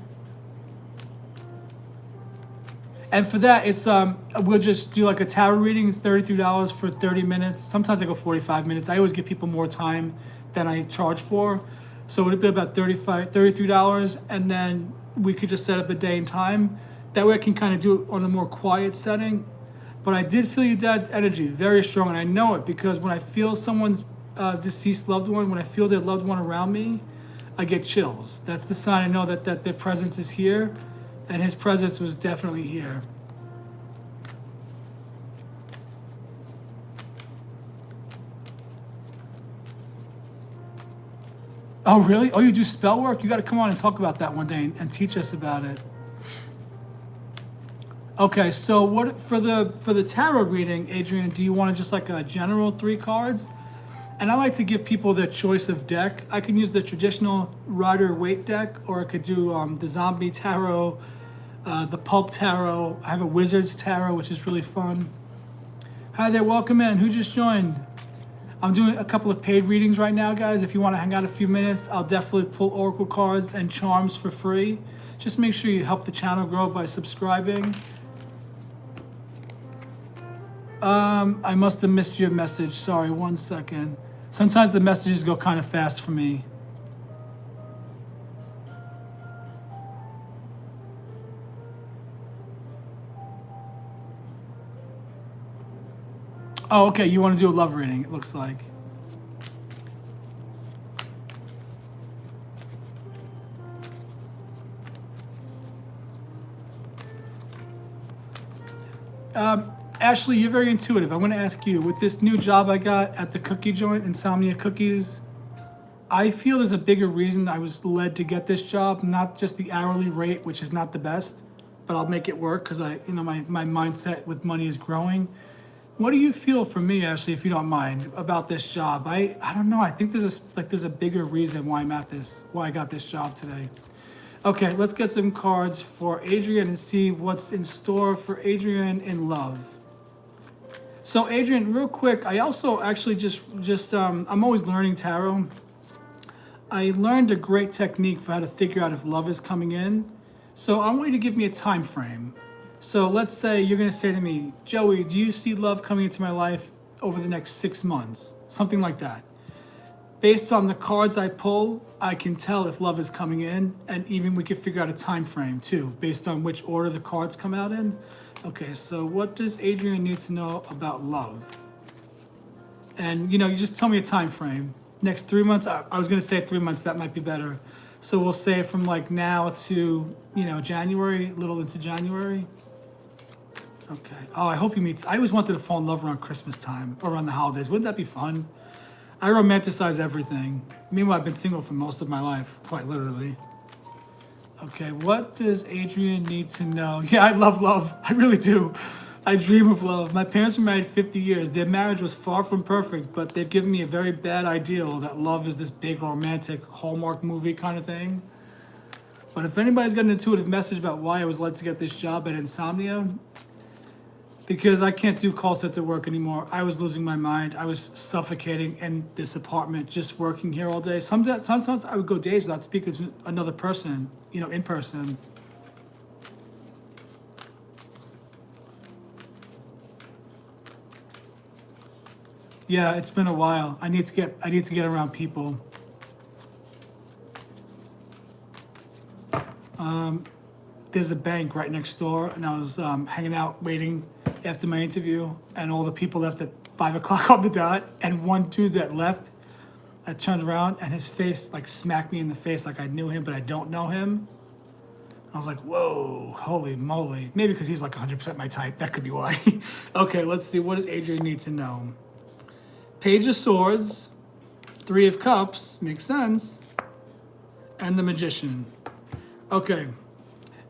And for that, it's we'll just do like a tarot reading. It's $33 for 30 minutes. Sometimes I go 45 minutes. I always give people more time than I charge for. So it'd be about $33, and then we could just set up a day and time. That way I can kind of do it on a more quiet setting. But I did feel your dad's energy very strong, and I know it because when I feel someone's deceased loved one, when I feel their loved one around me, I get chills. That's the sign I know that their presence is here, and his presence was definitely here. Oh, really? Oh, you do spell work? You got to come on and talk about that one day and teach us about it. Okay, so what for the tarot reading, Adrian? Do you want to just like a general 3 cards? And I like to give people their choice of deck. I can use the traditional Rider-Waite deck, or I could do the Zombie Tarot, the Pulp Tarot. I have a Wizard's Tarot, which is really fun. Hi there, welcome in. Who just joined? I'm doing a couple of paid readings right now, guys. If you want to hang out a few minutes, I'll definitely pull oracle cards and charms for free. Just make sure you help the channel grow by subscribing. I must have missed your message. Sorry, 1 second. Sometimes the messages go kind of fast for me. Oh, okay, you want to do a love reading, it looks like. Ashley, you're very intuitive. I want to ask you, with this new job I got at the cookie joint, Insomnia Cookies, I feel there's a bigger reason I was led to get this job, not just the hourly rate, which is not the best, but I'll make it work because my mindset with money is growing. What do you feel for me, Ashley, if you don't mind, about this job? I don't know. I think there's a bigger reason why I got this job today. Okay, let's get some cards for Adrian and see what's in store for Adrian in love. So Adrian, real quick, I also actually I'm always learning tarot. I learned a great technique for how to figure out if love is coming in. So I want you to give me a time frame. So let's say you're going to say to me, Joey, do you see love coming into my life over the next 6 months? Something like that. Based on the cards I pull, I can tell if love is coming in, and even we could figure out a time frame too, based on which order the cards come out in. Okay, so what does Adrian need to know about love? And you just tell me a time frame. Next 3 months, I was going to say 3 months, that might be better. So we'll say from like now to, January, a little into January. Okay. Oh, I hope he meets. I always wanted to fall in love around Christmas time or around the holidays. Wouldn't that be fun? I romanticize everything. Meanwhile, I've been single for most of my life, quite literally. Okay, what does Adrian need to know? Yeah, I love love. I really do. I dream of love. My parents were married 50 years. Their marriage was far from perfect, but they've given me a very bad ideal that love is this big romantic Hallmark movie kind of thing. But if anybody's got an intuitive message about why I was led to get this job at Insomnia, because I can't do call center work anymore. I was losing my mind. I was suffocating in this apartment, just working here all day. Sometimes I would go days without speaking to another person, in person. Yeah, it's been a while. I need to get around people. There's a bank right next door, and I was hanging out waiting after my interview, and all the people left at 5 o'clock on the dot, and one dude that left I turned around and his face like smacked me in the face like I knew him, but I don't know him. I was like, whoa, holy moly. Maybe because he's like 100% my type. That could be why. Okay, let's see. What does Adrian need to know? Page of Swords, Three of Cups, makes sense, and the Magician. Okay,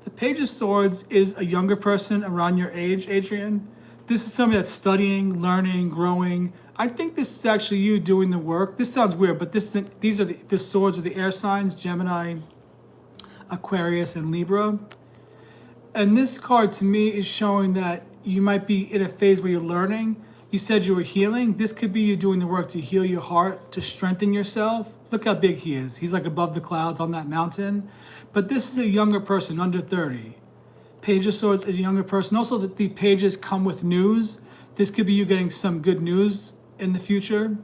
the Page of Swords is a younger person around your age, Adrian. This is somebody that's studying, learning, growing. I think this is actually you doing the work. This sounds weird, but these are the swords are the air signs, Gemini, Aquarius, and Libra. And this card to me is showing that you might be in a phase where you're learning. You said you were healing. This could be you doing the work to heal your heart, to strengthen yourself. Look how big he is. He's like above the clouds on that mountain. But this is a younger person, under 30. Page of Swords is a younger person. Also, the pages come with news. This could be you getting some good news in the future.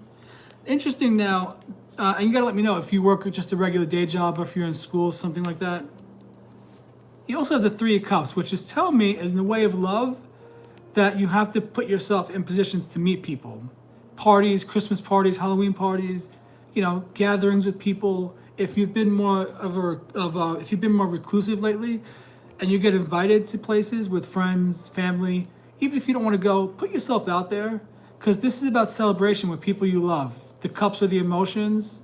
Interesting now, and you gotta let me know if you work just a regular day job or if you're in school, something like that. You also have the Three of Cups, which is telling me in the way of love that you have to put yourself in positions to meet people. Parties, Christmas parties, Halloween parties, gatherings with people. If you've been more if you've been more reclusive lately, and you get invited to places with friends, family, even if you don't want to go, put yourself out there, because this is about celebration with people you love. The cups are the emotions.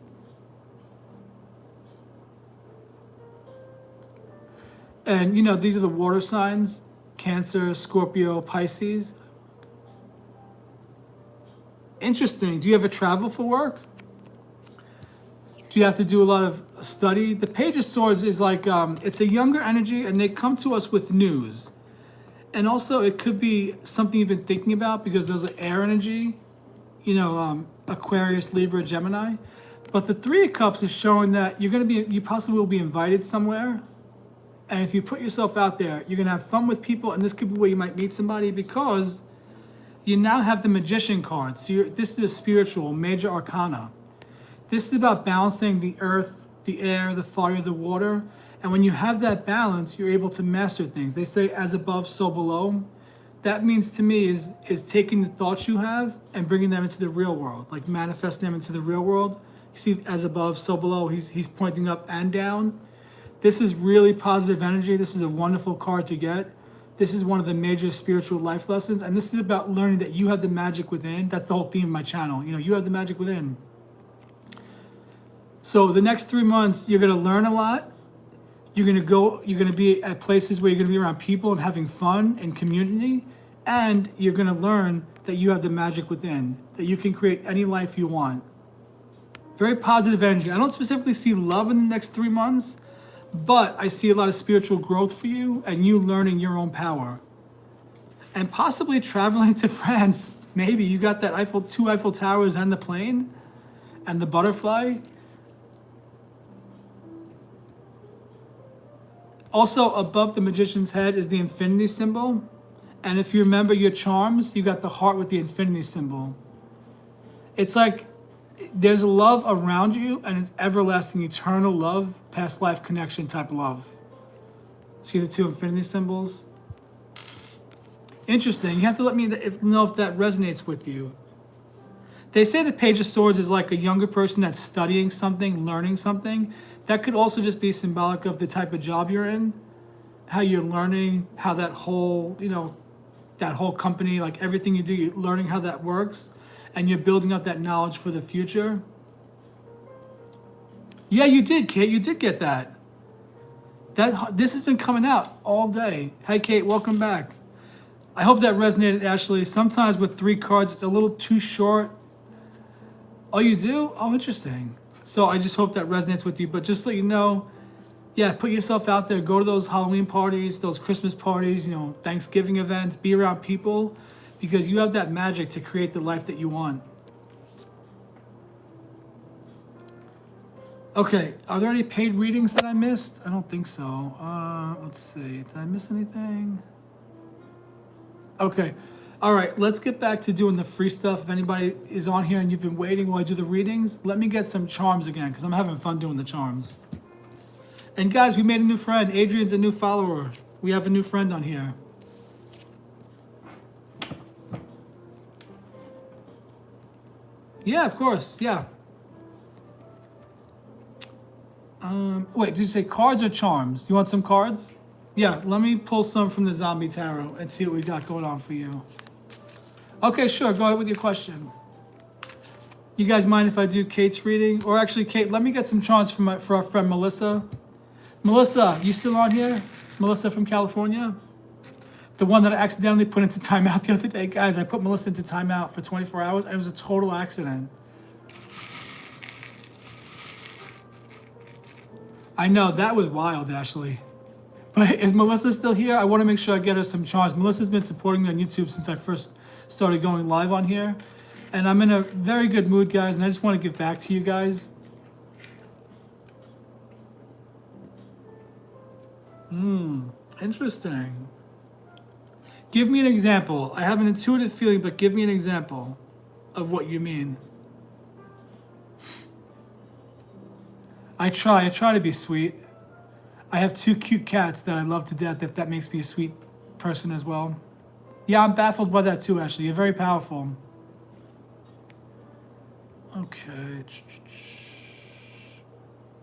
And these are the water signs, Cancer, Scorpio, Pisces. Interesting. Do you ever travel for work? Do you have to do a lot of study? The Page of Swords is like, it's a younger energy, and they come to us with news. And also, it could be something you've been thinking about, because there's an air energy, Aquarius, Libra, Gemini. But the Three of Cups is showing that you possibly will be invited somewhere. And if you put yourself out there, you're going to have fun with people, and this could be where you might meet somebody, because you now have the Magician card. So this is a spiritual, major arcana. This is about balancing the earth, the air, the fire, the water. And when you have that balance, you're able to master things. They say as above, so below. That means to me is taking the thoughts you have and bringing them into the real world, like manifesting them into the real world. You see, as above, so below. He's pointing up and down. This is really positive energy. This is a wonderful card to get. This is one of the major spiritual life lessons. And this is about learning that you have the magic within. That's the whole theme of my channel. You have the magic within. So the next 3 months, you're going to learn a lot. You're going to be at places where you're going to be around people and having fun and community. And you're going to learn that you have the magic within, that you can create any life you want. Very positive energy. I don't specifically see love in the next 3 months, but I see a lot of spiritual growth for you and you learning your own power. And possibly traveling to France. Maybe you got that two Eiffel Towers and the plane and the butterfly. Also, above the Magician's head is the infinity symbol. And if you remember your charms, you got the heart with the infinity symbol. It's like there's love around you, and it's everlasting, eternal love, past life connection type love. See the two infinity symbols? Interesting. You have to let me know if that resonates with you. They say the Page of Swords is like a younger person that's studying something, learning something. That could also just be symbolic of the type of job you're in, how you're learning, how that whole company, like everything you do, you're learning how that works, and you're building up that knowledge for the future. Yeah, you did, Kate. You did get that. This has been coming out all day. Hey, Kate, welcome back. I hope that resonated, Ashley. Sometimes with 3 cards, it's a little too short. Oh, you do? Oh, interesting. So I just hope that resonates with you. But just so you know, yeah, put yourself out there. Go to those Halloween parties, those Christmas parties, Thanksgiving events. Be around people, because you have that magic to create the life that you want. Okay, are there any paid readings that I missed? I don't think so. Let's see. Did I miss anything? Okay. All right, let's get back to doing the free stuff. If anybody is on here and you've been waiting while I do the readings, let me get some charms again, because I'm having fun doing the charms. And guys, we made a new friend. Adrian's a new follower. We have a new friend on here. Yeah, of course. Yeah. Wait, did you say cards or charms? You want some cards? Yeah, let me pull some from the Zombie Tarot and see what we got going on for you. Okay, sure. Go ahead with your question. You guys mind if I do Kate's reading? Or actually, Kate, let me get some charms for our friend Melissa. Melissa, you still on here? Melissa from California? The one that I accidentally put into timeout the other day. Guys, I put Melissa into timeout for 24 hours, and it was a total accident. I know, that was wild, Ashley. But is Melissa still here? I want to make sure I get her some charms. Melissa's been supporting me on YouTube since I first started going live on here. And I'm in a very good mood, guys, and I just want to give back to you guys. Interesting. Give me an example. I have an intuitive feeling, but give me an example of what you mean. I try to be sweet. I have 2 cute cats that I love to death, if that makes me a sweet person as well. Yeah, I'm baffled by that too, Ashley. You're very powerful. Okay.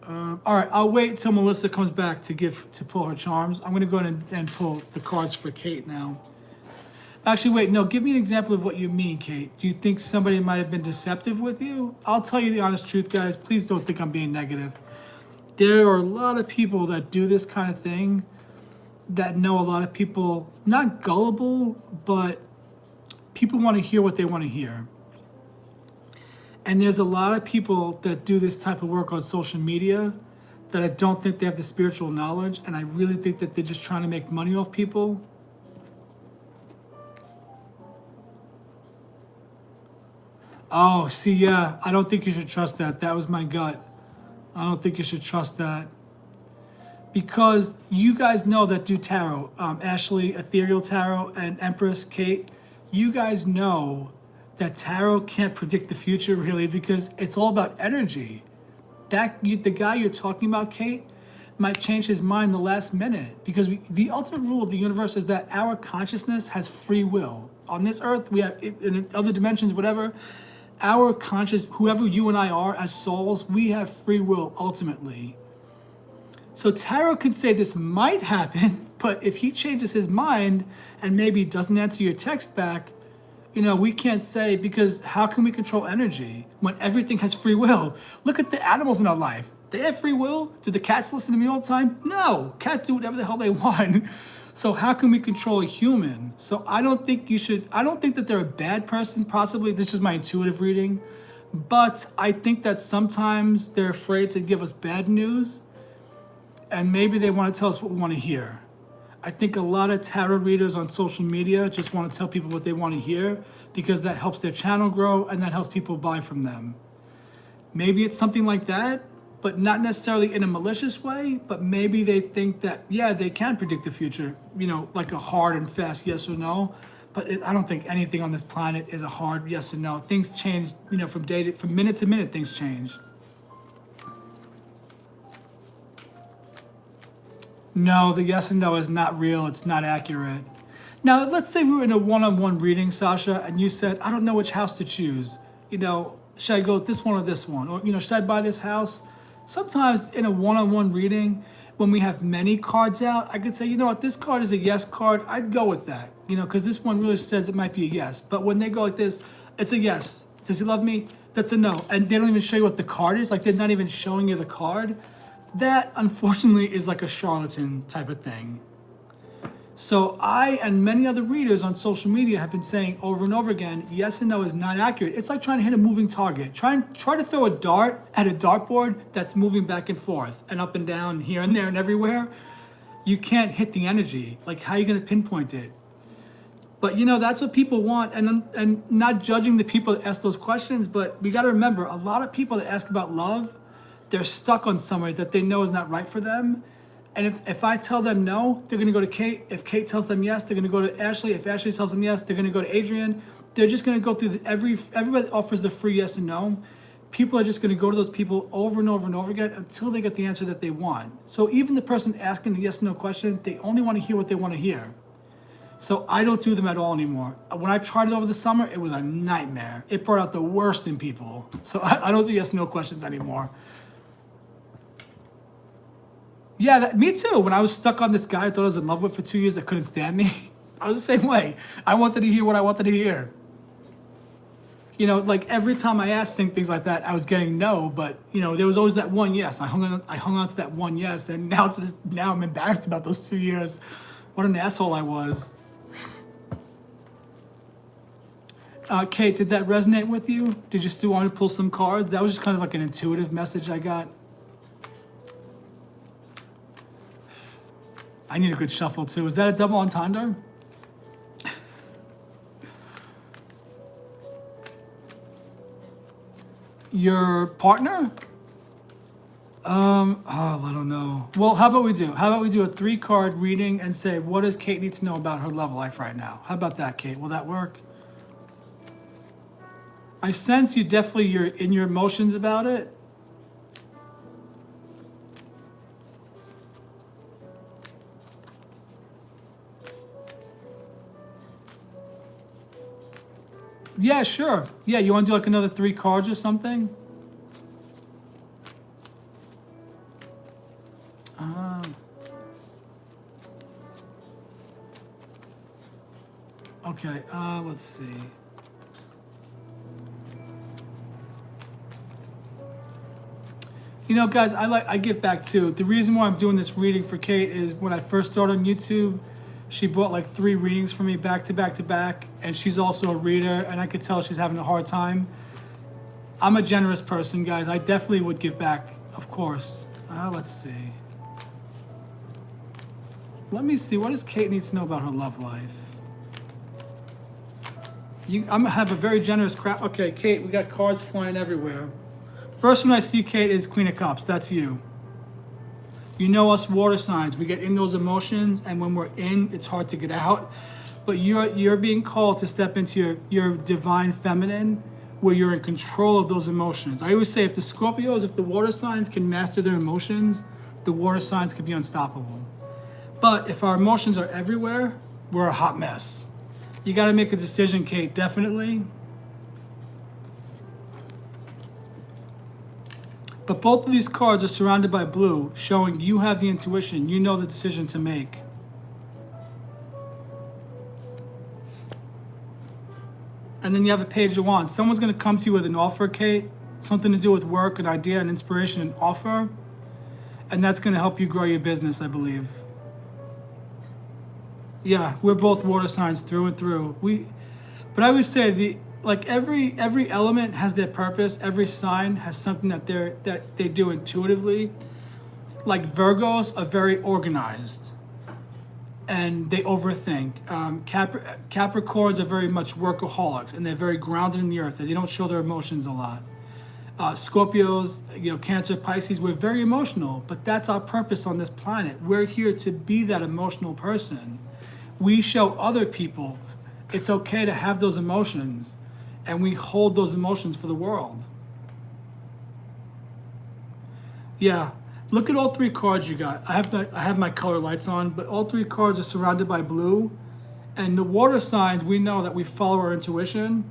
All right, I'll wait till Melissa comes back to pull her charms. I'm gonna go ahead and pull the cards for Kate now. Actually, wait, no, give me an example of what you mean, Kate. Do you think somebody might have been deceptive with you? I'll tell you the honest truth, guys. Please don't think I'm being negative. There are a lot of people that do this kind of thing that know a lot of people, not gullible, but people want to hear what they want to hear. And there's a lot of people that do this type of work on social media that I don't think they have the spiritual knowledge, and I really think that they're just trying to make money off people. Oh, see, yeah, I don't think you should trust that. That was my gut. I don't think you should trust that. Because you guys know that do tarot, Ashley, Ethereal Tarot, and Empress, Kate, you guys know that tarot can't predict the future really because it's all about energy. The guy you're talking about, Kate, might change his mind the last minute because the ultimate rule of the universe is that our consciousness has free will. On this earth, we have, in other dimensions, whatever, our conscious, whoever you and I are as souls, we have free will ultimately. So tarot could say this might happen, but if he changes his mind and maybe doesn't answer your text back, we can't say, because how can we control energy when everything has free will? Look at the animals in our life. They have free will. Do the cats listen to me all the time? No, cats do whatever the hell they want. So how can we control a human? So I don't think that they're a bad person, possibly. This is my intuitive reading. But I think that sometimes they're afraid to give us bad news. And maybe they want to tell us what we want to hear. I think a lot of tarot readers on social media just want to tell people what they want to hear because that helps their channel grow and that helps people buy from them. Maybe it's something like that, but not necessarily in a malicious way, but maybe they think that, yeah, they can predict the future, like a hard and fast yes or no. But I don't think anything on this planet is a hard yes or no. Things change, from minute to minute, things change. No, the yes and no is not real. It's not accurate. Now, let's say we were in a one-on-one reading, Sasha, and you said, I don't know which house to choose. Should I go with this one or this one? Or, should I buy this house? Sometimes in a one-on-one reading, when we have many cards out, I could say, you know what, this card is a yes card. I'd go with that, because this one really says it might be a yes. But when they go like this, it's a yes. Does he love me? That's a no. And they don't even show you what the card is. Like, they're not even showing you the card. That, unfortunately, is like a charlatan type of thing. So I and many other readers on social media have been saying over and over again, yes and no is not accurate. It's like trying to hit a moving target. Try to throw a dart at a dartboard that's moving back and forth and up and down, here and there and everywhere. You can't hit the energy. Like, how are you going to pinpoint it? But, that's what people want. And not judging the people that ask those questions, but we got to remember, a lot of people that ask about love, they're stuck on somewhere that they know is not right for them. And if I tell them no, they're going to go to Kate. If Kate tells them yes, they're going to go to Ashley. If Ashley tells them yes, they're going to go to Adrian. They're just going to go through everybody offers the free yes and no. People are just going to go to those people over and over and over again until they get the answer that they want. So even the person asking the yes and no question, they only want to hear what they want to hear. So I don't do them at all anymore. When I tried it over the summer, it was a nightmare. It brought out the worst in people. So I don't do yes and no questions anymore. Yeah, me too. When I was stuck on this guy I thought I was in love with for 2 years that couldn't stand me, I was the same way. I wanted to hear what I wanted to hear. You know, like every time I asked things like that, I was getting no, but you know, there was always that one yes. I hung on to that one yes, and now I'm embarrassed about those 2 years. What an asshole I was. Kate, did that resonate with you? Did you still want to pull some cards? That was just kind of like an intuitive message I got. I need a good shuffle too. Is that a double entendre? Your partner? Oh, I don't know. Well, how about we do? How about we do a 3-card reading and say, what does Kate need to know about her love life right now? How about that, Kate? Will that work? I sense you're in your emotions about it. Yeah, sure. Yeah, you want to do like another 3 cards or something? Okay, let's see. You know, guys, I give back too. The reason why I'm doing this reading for Kate is when I first started on YouTube, she bought like 3 readings for me back to back to back, and she's also a reader, and I could tell she's having a hard time. I'm a generous person, guys. I definitely would give back, of course. Let's see. Let me see. What does Kate need to know about her love life? I'm gonna have a very generous crowd. Okay, Kate, we got cards flying everywhere. First one I see, Kate, is Queen of Cups. That's you. You know us water signs. We get in those emotions, and when we're in, it's hard to get out. But you're being called to step into your divine feminine, where you're in control of those emotions. I always say if the water signs can master their emotions, the water signs can be unstoppable. But if our emotions are everywhere, we're a hot mess. You got to make a decision, Kate, definitely. But both of these cards are surrounded by blue, showing you have the intuition, you know the decision to make. And then you have a Page of Wands. Someone's going to come to you with an offer, Kate, something to do with work, an idea, an inspiration, an offer. And that's going to help you grow your business, I believe. Yeah, we're both water signs through and through. But I would say every element has their purpose. Every sign has something that they do intuitively. Like Virgos are very organized, and they overthink. Capricorns are very much workaholics, and they're very grounded in the earth. They don't show their emotions a lot. Scorpios, Cancer, Pisces, we're very emotional, but that's our purpose on this planet. We're here to be that emotional person. We show other people it's okay to have those emotions, and we hold those emotions for the world. Yeah, look at all 3 cards you got. I have my color lights on, but all 3 cards are surrounded by blue. And the water signs, we know that we follow our intuition.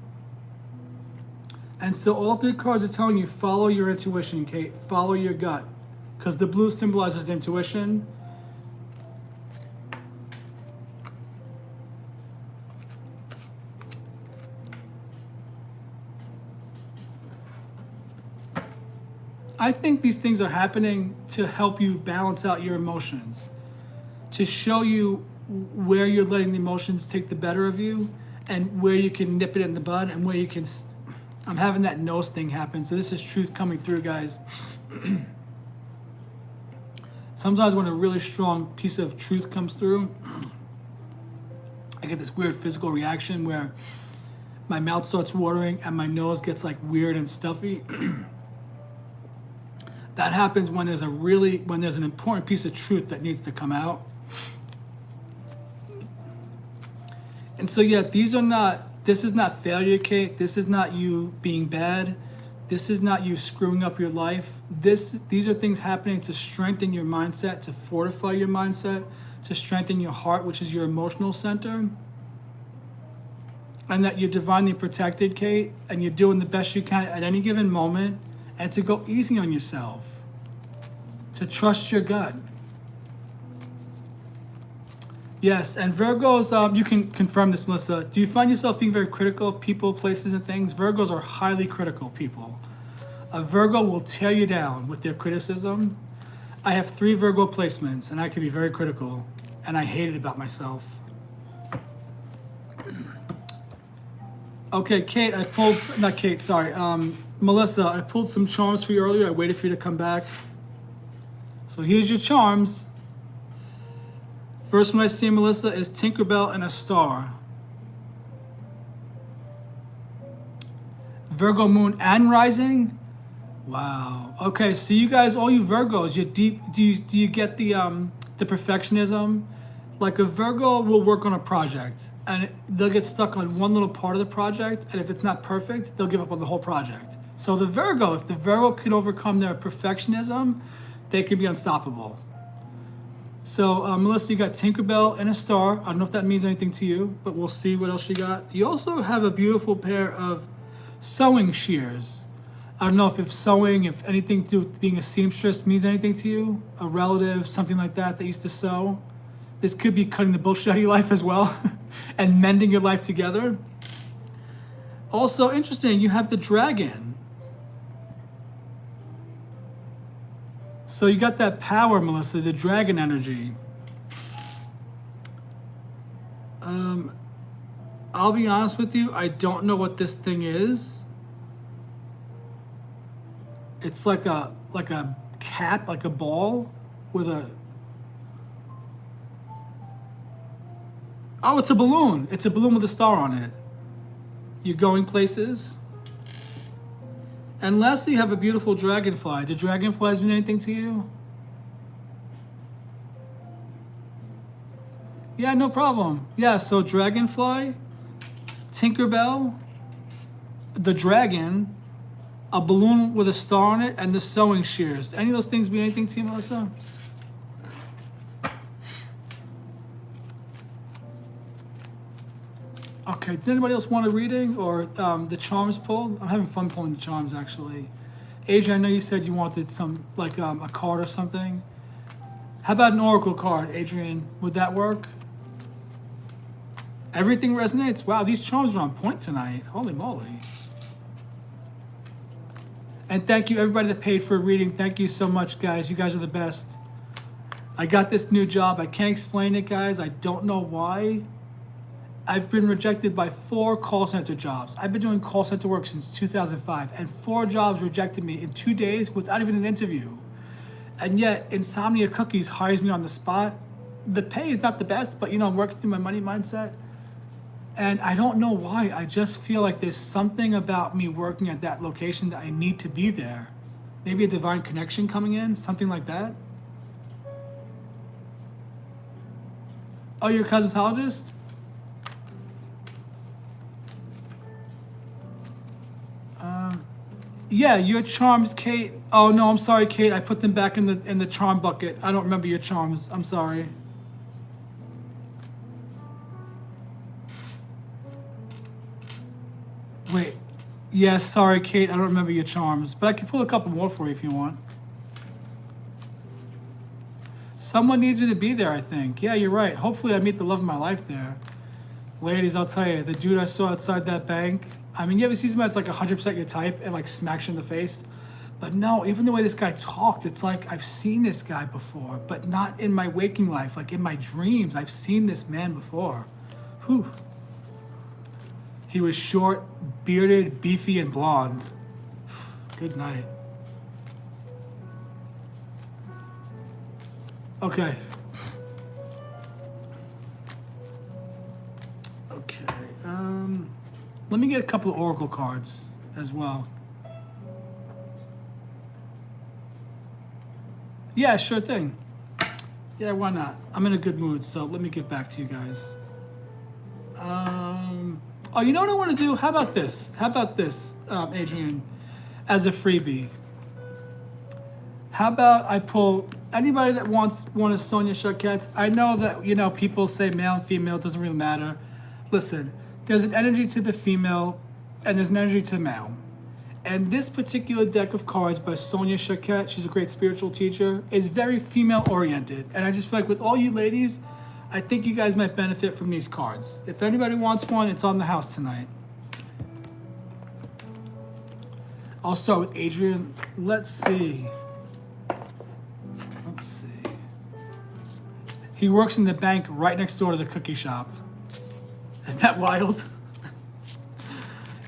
And so all 3 cards are telling you, follow your intuition, Kate. Follow your gut. Because the blue symbolizes intuition. I think these things are happening to help you balance out your emotions, to show you where you're letting the emotions take the better of you, and where you can nip it in the bud, and where you can. I'm having that nose thing happen, so this is truth coming through, guys. Sometimes when a really strong piece of truth comes through, I get this weird physical reaction where my mouth starts watering and my nose gets like weird and stuffy. That happens when there's an important piece of truth that needs to come out. And so yeah, this is not failure, Kate. This is not you being bad. This is not you screwing up your life. These are things happening to strengthen your mindset, to fortify your mindset, to strengthen your heart, which is your emotional center. And that you're divinely protected, Kate, and you're doing the best you can at any given moment. And to go easy on yourself, to trust your gut. Yes, and Virgos, you can confirm this, Melissa. Do you find yourself being very critical of people, places, and things? Virgos are highly critical people. A Virgo will tear you down with their criticism. I have 3 Virgo placements, and I can be very critical, and I hate it about myself. Okay, Kate, I pulled, not Kate, sorry, Melissa, I pulled some charms for you earlier. I waited for you to come back. So here's your charms. First one I see, Melissa, is Tinkerbell and a star. Virgo moon and rising? Wow. Okay, so you guys, all you Virgos, you're deep. Do you get the perfectionism? Like a Virgo will work on a project and they'll get stuck on one little part of the project, and if it's not perfect, they'll give up on the whole project. So the Virgo, if the Virgo can overcome their perfectionism, they can be unstoppable. So Melissa, you got Tinkerbell and a star. I don't know if that means anything to you, but we'll see what else you got. You also have a beautiful pair of sewing shears. I don't know if sewing, if anything to do with being a seamstress means anything to you, a relative, something like that used to sew. This could be cutting the bullshit out of your life as well and mending your life together. Also interesting, you have the dragon. So you got that power, Melissa, the dragon energy. I'll be honest with you, I don't know what this thing is. It's like a cap, like a ball with a... Oh, it's a balloon. It's a balloon with a star on it. You're going places. And lastly, you have a beautiful dragonfly. Do dragonflies mean anything to you? Yeah, no problem. Yeah, so dragonfly, Tinkerbell, the dragon, a balloon with a star on it, and the sewing shears. Do any of those things mean anything to you, Melissa? Okay, does anybody else want a reading or the charms pulled? I'm having fun pulling the charms, actually. Adrian, I know you said you wanted some, like a card or something. How about an oracle card, Adrian? Would that work? Everything resonates? Wow, these charms are on point tonight. Holy moly. And thank you, everybody that paid for a reading. Thank you so much, guys. You guys are the best. I got this new job. I can't explain it, guys. I don't know why. I've been rejected by 4 call center jobs. I've been doing call center work since 2005, and 4 jobs rejected me in 2 days without even an interview. And yet, Insomnia Cookies hires me on the spot. The pay is not the best, but I'm working through my money mindset. And I don't know why. I just feel like there's something about me working at that location that I need to be there. Maybe a divine connection coming in, something like that. Oh, you're a cosmetologist? Yeah, your charms, Kate. Oh no, I'm sorry, Kate. I put them back in the charm bucket. I don't remember your charms. I'm sorry. Wait. Yes, sorry, Kate. I don't remember your charms, but I can pull a couple more for you if you want. Someone needs me to be there, I think. Yeah, you're right. Hopefully I meet the love of my life there. Ladies, I'll tell you, the dude I saw outside that bank, I mean, you ever see somebody that's like 100% your type and like smacks you in the face? But no, even the way this guy talked, it's like I've seen this guy before, but not in my waking life. Like in my dreams, I've seen this man before. Whew. He was short, bearded, beefy, and blonde. Good night. Okay. Okay. Let me get a couple of oracle cards as well. Yeah, sure thing. Yeah, why not? I'm in a good mood, so let me give back to you guys. Oh, you know what I want to do? How about this? Adrian, as a freebie? How about I pull anybody that wants one of Sonia Charquette's? I know that, people say male and female, it doesn't really matter. Listen, there's an energy to the female and there's an energy to the male. And this particular deck of cards by Sonia Charquette, she's a great spiritual teacher, is very female oriented. And I just feel like with all you ladies, I think you guys might benefit from these cards. If anybody wants one, it's on the house tonight. I'll start with Adrian. Let's see. He works in the bank right next door to the cookie shop. Isn't that wild?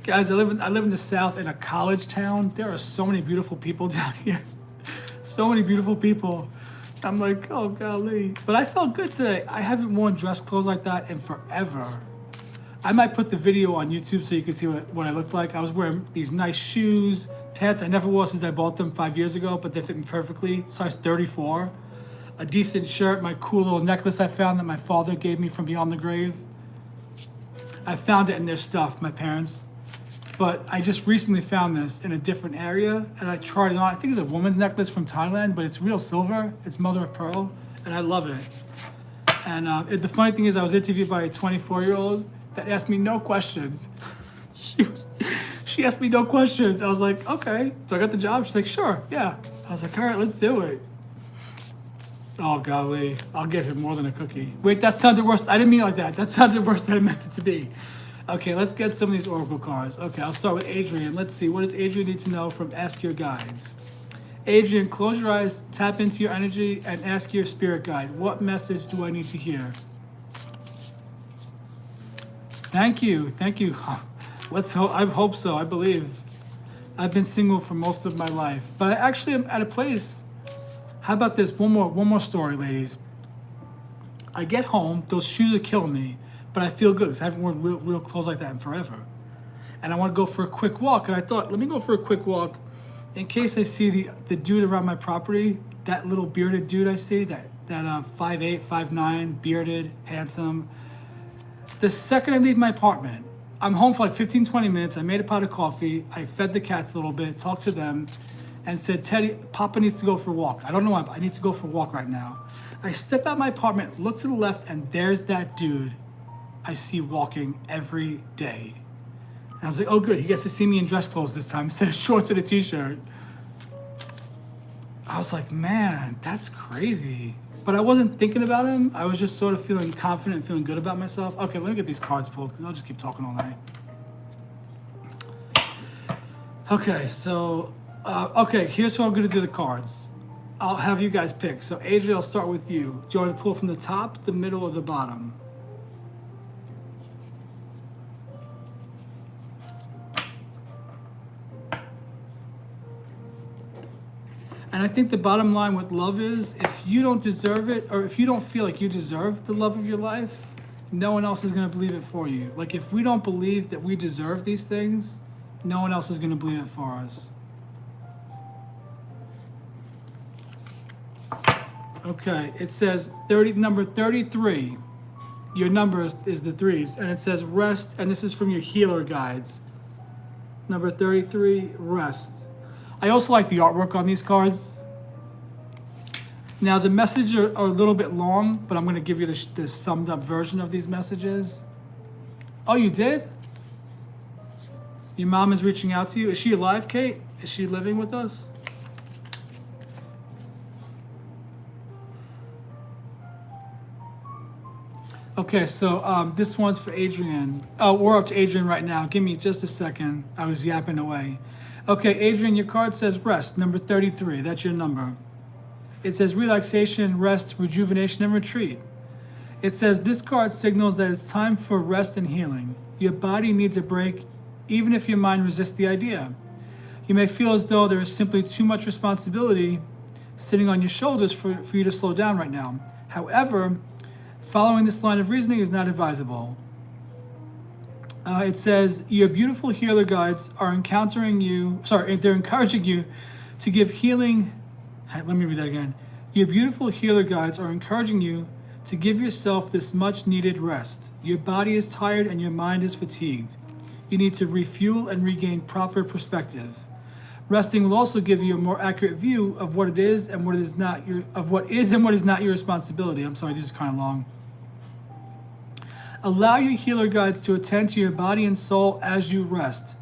Guys, I live in the South in a college town. There are so many beautiful people down here. So many beautiful people. I'm like, oh golly. But I felt good today. I haven't worn dress clothes like that in forever. I might put the video on YouTube so you can see what I looked like. I was wearing these nice shoes, pants I never wore since I bought them 5 years ago, but they fit me perfectly. Size 34. A decent shirt, my cool little necklace I found that my father gave me from beyond the grave. I found it in their stuff, my parents. But I just recently found this in a different area, and I tried it on. I think it's a woman's necklace from Thailand, but it's real silver. It's mother of pearl, and I love it. And the funny thing is, I was interviewed by a 24-year-old that asked me no questions. She asked me no questions. I was like, okay. So I got the job. She's like, sure, yeah. I was like, all right, let's do it. Oh, golly. I'll give him more than a cookie. Wait, that sounded worse. I didn't mean it like that. That sounded worse than I meant it to be. Okay, let's get some of these oracle cards. Okay, I'll start with Adrian. Let's see. What does Adrian need to know from Ask Your Guides? Adrian, close your eyes, tap into your energy, and ask your spirit guide. What message do I need to hear? Thank you. Thank you. Let's hope. I hope so. I believe. I've been single for most of my life. But I actually am at a place. How about this? One more story, ladies. I get home, those shoes are killing me, but I feel good because I haven't worn real clothes like that in forever. And I want to go for a quick walk, and I thought, let me go for a quick walk in case I see the dude around my property, that little bearded dude I see, that 5'8", 5'9", bearded, handsome. The second I leave my apartment, I'm home for like 15, 20 minutes. I made a pot of coffee. I fed the cats a little bit, talked to them, and said, Teddy, Papa needs to go for a walk. I don't know why, but I need to go for a walk right now. I step out my apartment, look to the left, and there's that dude I see walking every day. And I was like, oh good, he gets to see me in dress clothes this time instead of shorts and a t-shirt. I was like, man, that's crazy. But I wasn't thinking about him. I was just sort of feeling confident and feeling good about myself. Okay, let me get these cards pulled because I'll just keep talking all night. Okay, so... okay, here's how I'm going to do the cards. I'll have you guys pick. So, Adrian, I'll start with you. Do you want to pull from the top, the middle, or the bottom? And I think the bottom line with love is, if you don't deserve it, or if you don't feel like you deserve the love of your life, no one else is going to believe it for you. Like, if we don't believe that we deserve these things, no one else is going to believe it for us. Okay, it says number 33. Your number is the threes, and it says rest, and this is from your healer guides. Number 33, rest. I also like the artwork on these cards. Now the messages are a little bit long, but I'm going to give you the summed up version of these messages. Oh, you did? Your mom is reaching out to you. Is she alive, Kate? Is she living with us? Okay, so this one's for Adrian. Oh, we're up to Adrian right now. Give me just a second. I was yapping away. Okay, Adrian, your card says rest, number 33. That's your number. It says relaxation, rest, rejuvenation, and retreat. It says this card signals that it's time for rest and healing. Your body needs a break, even if your mind resists the idea. You may feel as though there is simply too much responsibility sitting on your shoulders for you to slow down right now. However, following this line of reasoning is not advisable. It says, your beautiful healer guides are they're encouraging you to give healing. Let me read that again. Your beautiful healer guides are encouraging you to give yourself this much needed rest. Your body is tired and your mind is fatigued. You need to refuel and regain proper perspective. Resting will also give you a more accurate view of what it is and what is not your responsibility. I'm sorry, this is kind of long. Allow your healer guides to attend to your body and soul as you rest.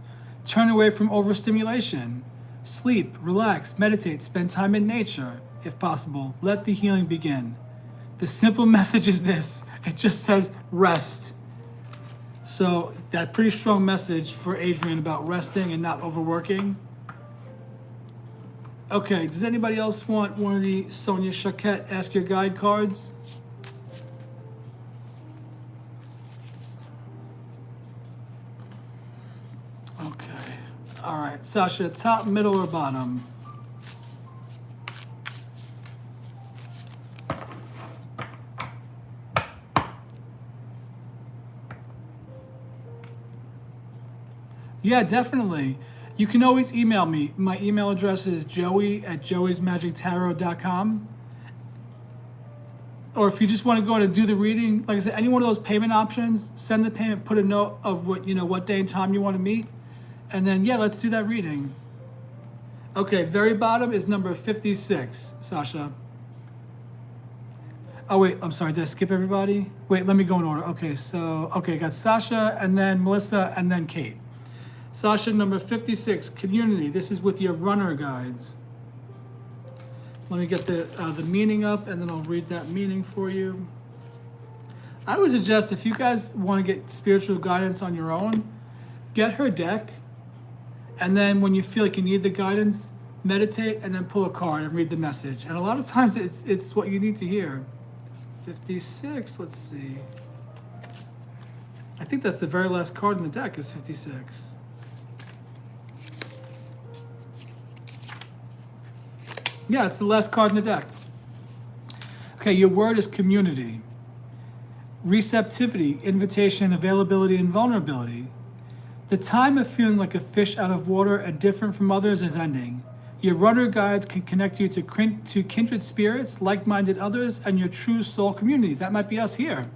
Turn away from overstimulation. Sleep, relax, meditate, spend time in nature. If possible, let the healing begin. The simple message is this: It just says rest. So that pretty strong message for Adrian about resting and not overworking. Okay, does anybody else want one of the Sonia Choquette Ask Your Guide cards? Okay. All right, Sasha, top, middle, or bottom? Yeah, definitely. You can always email me. My email address is joey@joeysmagictarot.com. Or if you just want to go in and do the reading, like I said, any one of those payment options, send the payment, put a note of what day and time you want to meet, and then yeah, let's do that reading. Okay, very bottom is number 56, Sasha. Oh wait, I'm sorry, did I skip everybody? Wait, let me go in order. Okay, I got Sasha and then Melissa and then Kate. Sasha, number 56, community. This is with your runner guides. Let me get the meaning up, and then I'll read that meaning for you. I would suggest if you guys want to get spiritual guidance on your own, get her deck, and then when you feel like you need the guidance, meditate and then pull a card and read the message. And a lot of times it's what you need to hear. 56, let's see. I think that's the very last card in the deck is 56. Yeah, it's the last card in the deck. Okay, your word is community. Receptivity, invitation, availability, and vulnerability. The time of feeling like a fish out of water and different from others is ending. Your runner guides can connect you to kindred spirits, like-minded others, and your true soul community. That might be us here.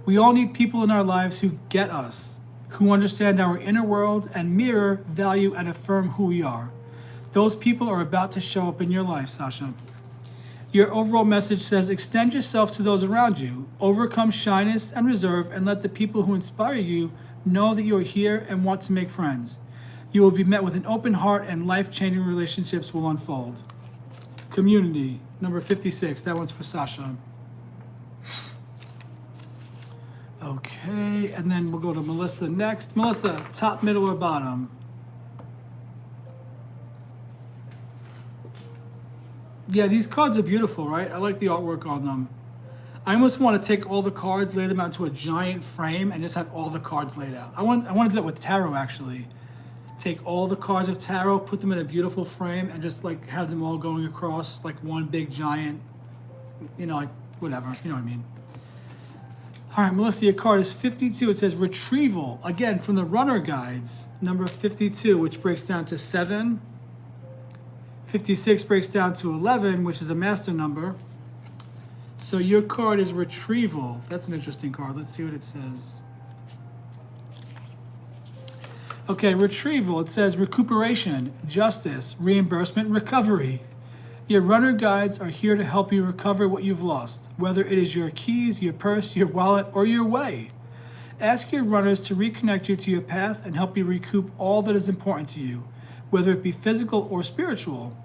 We all need people in our lives who get us, who understand our inner world and mirror, value, and affirm who we are. Those people are about to show up in your life, Sasha. Your overall message says, extend yourself to those around you, overcome shyness and reserve, and let the people who inspire you know that you are here and want to make friends. You will be met with an open heart and life-changing relationships will unfold. Community, number 56. That one's for Sasha. Okay, and then we'll go to Melissa next. Melissa, top, middle, or bottom? Yeah, these cards are beautiful, right? I like the artwork on them. I almost want to take all the cards, lay them out into a giant frame, and just have all the cards laid out. I want to do that with tarot, actually. Take all the cards of tarot, put them in a beautiful frame, and just like have them all going across like one big giant, like whatever, you know what I mean. All right, Melissa, your card is 52. It says retrieval, again, from the runner guides, number 52, which breaks down to 7. 56 breaks down to 11, which is a master number. So your card is retrieval. That's an interesting card. Let's see what it says. Okay, retrieval. It says recuperation, justice, reimbursement, recovery. Your runner guides are here to help you recover what you've lost, whether it is your keys, your purse, your wallet, or your way. Ask your runners to reconnect you to your path and help you recoup all that is important to you, whether it be physical or spiritual.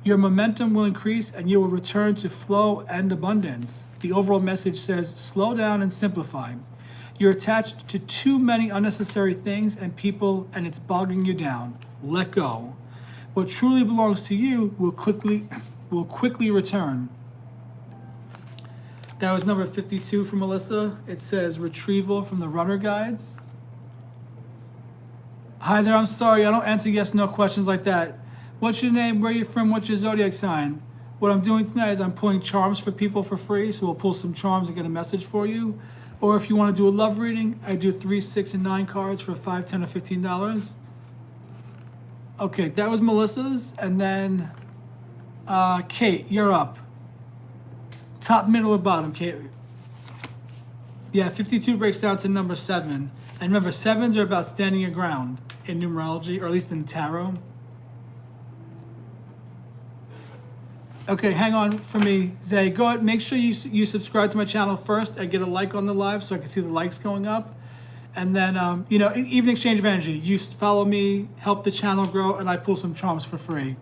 Your momentum will increase and you will return to flow and abundance. The overall message says, slow down and simplify. You're attached to too many unnecessary things and people, and it's bogging you down. Let go. What truly belongs to you will quickly return. That was number 52 from Melissa. It says retrieval from the runner guides. Hi there, I'm sorry, I don't answer yes, no questions like that. What's your name, where are you from, what's your zodiac sign? What I'm doing tonight is I'm pulling charms for people for free, so we'll pull some charms and get a message for you. Or if you want to do a love reading, I do 3, 6, and 9 cards for $5, $10, or $15. Okay, that was Melissa's, and then Kate, you're up. Top, middle, or bottom, Kate? Yeah, 52 breaks down to number 7. And remember, 7s are about standing your ground in numerology, or at least in tarot. Okay, hang on for me, Zay. Go ahead, make sure you subscribe to my channel first and get a like on the live so I can see the likes going up. And then, even exchange of energy. You follow me, help the channel grow, and I pull some charms for free.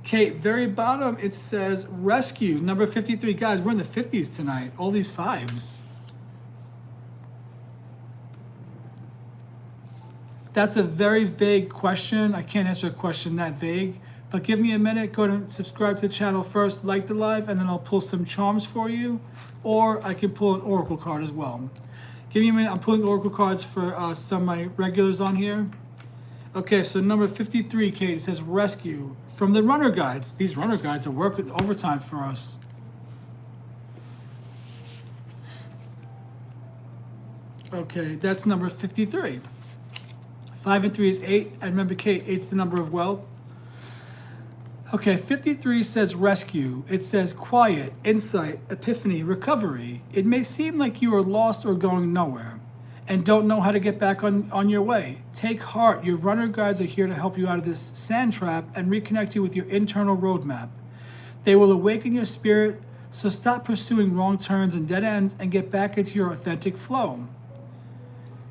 Okay, very bottom, it says rescue, number 53. Guys, we're in the 50s tonight, all these 5s. That's a very vague question. I can't answer a question that vague. But give me a minute. Go and subscribe to the channel first, like the live, and then I'll pull some charms for you. Or I can pull an oracle card as well. Give me a minute. I'm pulling oracle cards for some of my regulars on here. Okay, so number 53, Kate, it says rescue. From the runner guides. These runner guides are working overtime for us. Okay, that's number 53. 5 and 3 is 8. And remember, Kate, 8's the number of wealth. Okay, 53 says rescue. It says quiet, insight, epiphany, recovery. It may seem like you are lost or going nowhere and don't know how to get back on your way. Take heart. Your runner guides are here to help you out of this sand trap and reconnect you with your internal roadmap. They will awaken your spirit, so stop pursuing wrong turns and dead ends and get back into your authentic flow.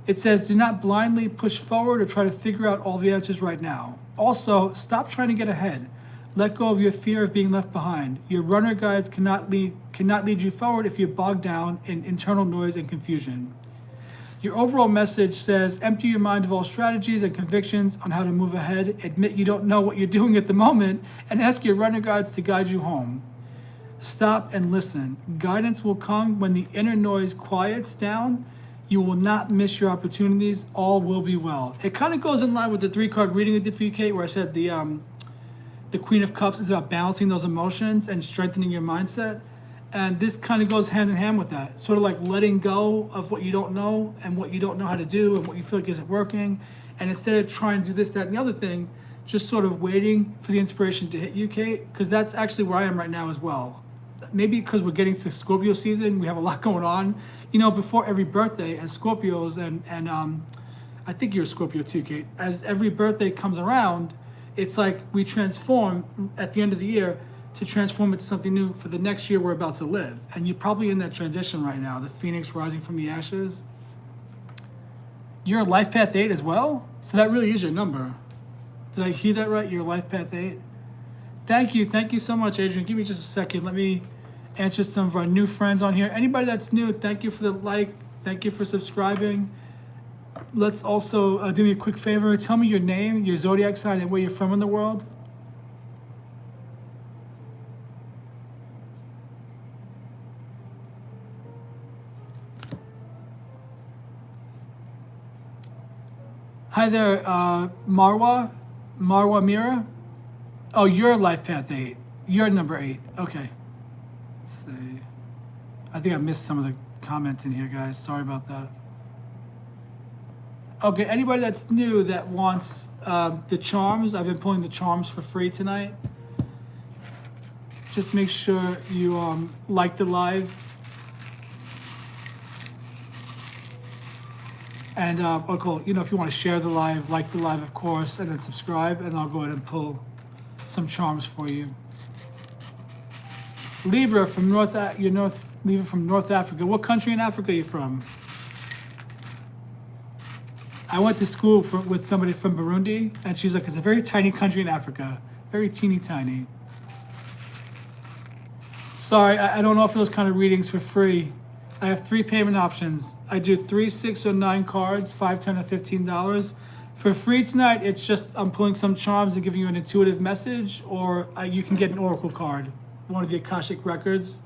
It says, do not blindly push forward or try to figure out all the answers right now. Also, stop trying to get ahead. Let go of your fear of being left behind. Your runner guides cannot lead you forward if you're bogged down in internal noise and confusion. Your overall message says, empty your mind of all strategies and convictions on how to move ahead. Admit you don't know what you're doing at the moment and ask your runner guides to guide you home. Stop and listen. Guidance will come when the inner noise quiets down. You will not miss your opportunities. All will be well. It kind of goes in line with the 3-card reading I did for you, Kate, where I said the Queen of Cups is about balancing those emotions and strengthening your mindset. And this kind of goes hand in hand with that. Sort of like letting go of what you don't know and what you don't know how to do and what you feel like isn't working. And instead of trying to do this, that, and the other thing, just sort of waiting for the inspiration to hit you, Kate, because that's actually where I am right now as well. Maybe because we're getting to Scorpio season, we have a lot going on. You know, before every birthday, as Scorpios, and I think you're a Scorpio too, Kate, as every birthday comes around, it's like we transform at the end of the year to transform into something new for the next year we're about to live. And you're probably in that transition right now, the phoenix rising from the ashes. You're a life path 8 as well? So that really is your number. Did I hear that right? You're a life path 8? Thank you so much, Adrian. Give me just a second. Let me answer some of our new friends on here. Anybody that's new, thank you for the like. Thank you for subscribing. Let's also do me a quick favor. Tell me your name, your zodiac sign, and where you're from in the world. Hi there, Marwa Mira. Oh, you're life path 8. You're number 8. Okay. Let's see. I think I missed some of the comments in here, guys. Sorry about that. Okay, anybody that's new that wants the charms, I've been pulling the charms for free tonight. Just make sure you like the live. And cool. You know, if you want to share the live, like the live, of course, and then subscribe, and I'll go ahead and pull some charms for you. Libra from Libra from North Africa. What country in Africa are you from? I went to school with somebody from Burundi, and she's like, it's a very tiny country in Africa. Very teeny tiny. Sorry, I don't offer those kind of readings for free. I have 3 payment options. I do 3, 6, or 9 cards, $5, $10, or $15. For free tonight, it's just I'm pulling some charms and giving you an intuitive message, or you can get an oracle card, one of the Akashic records.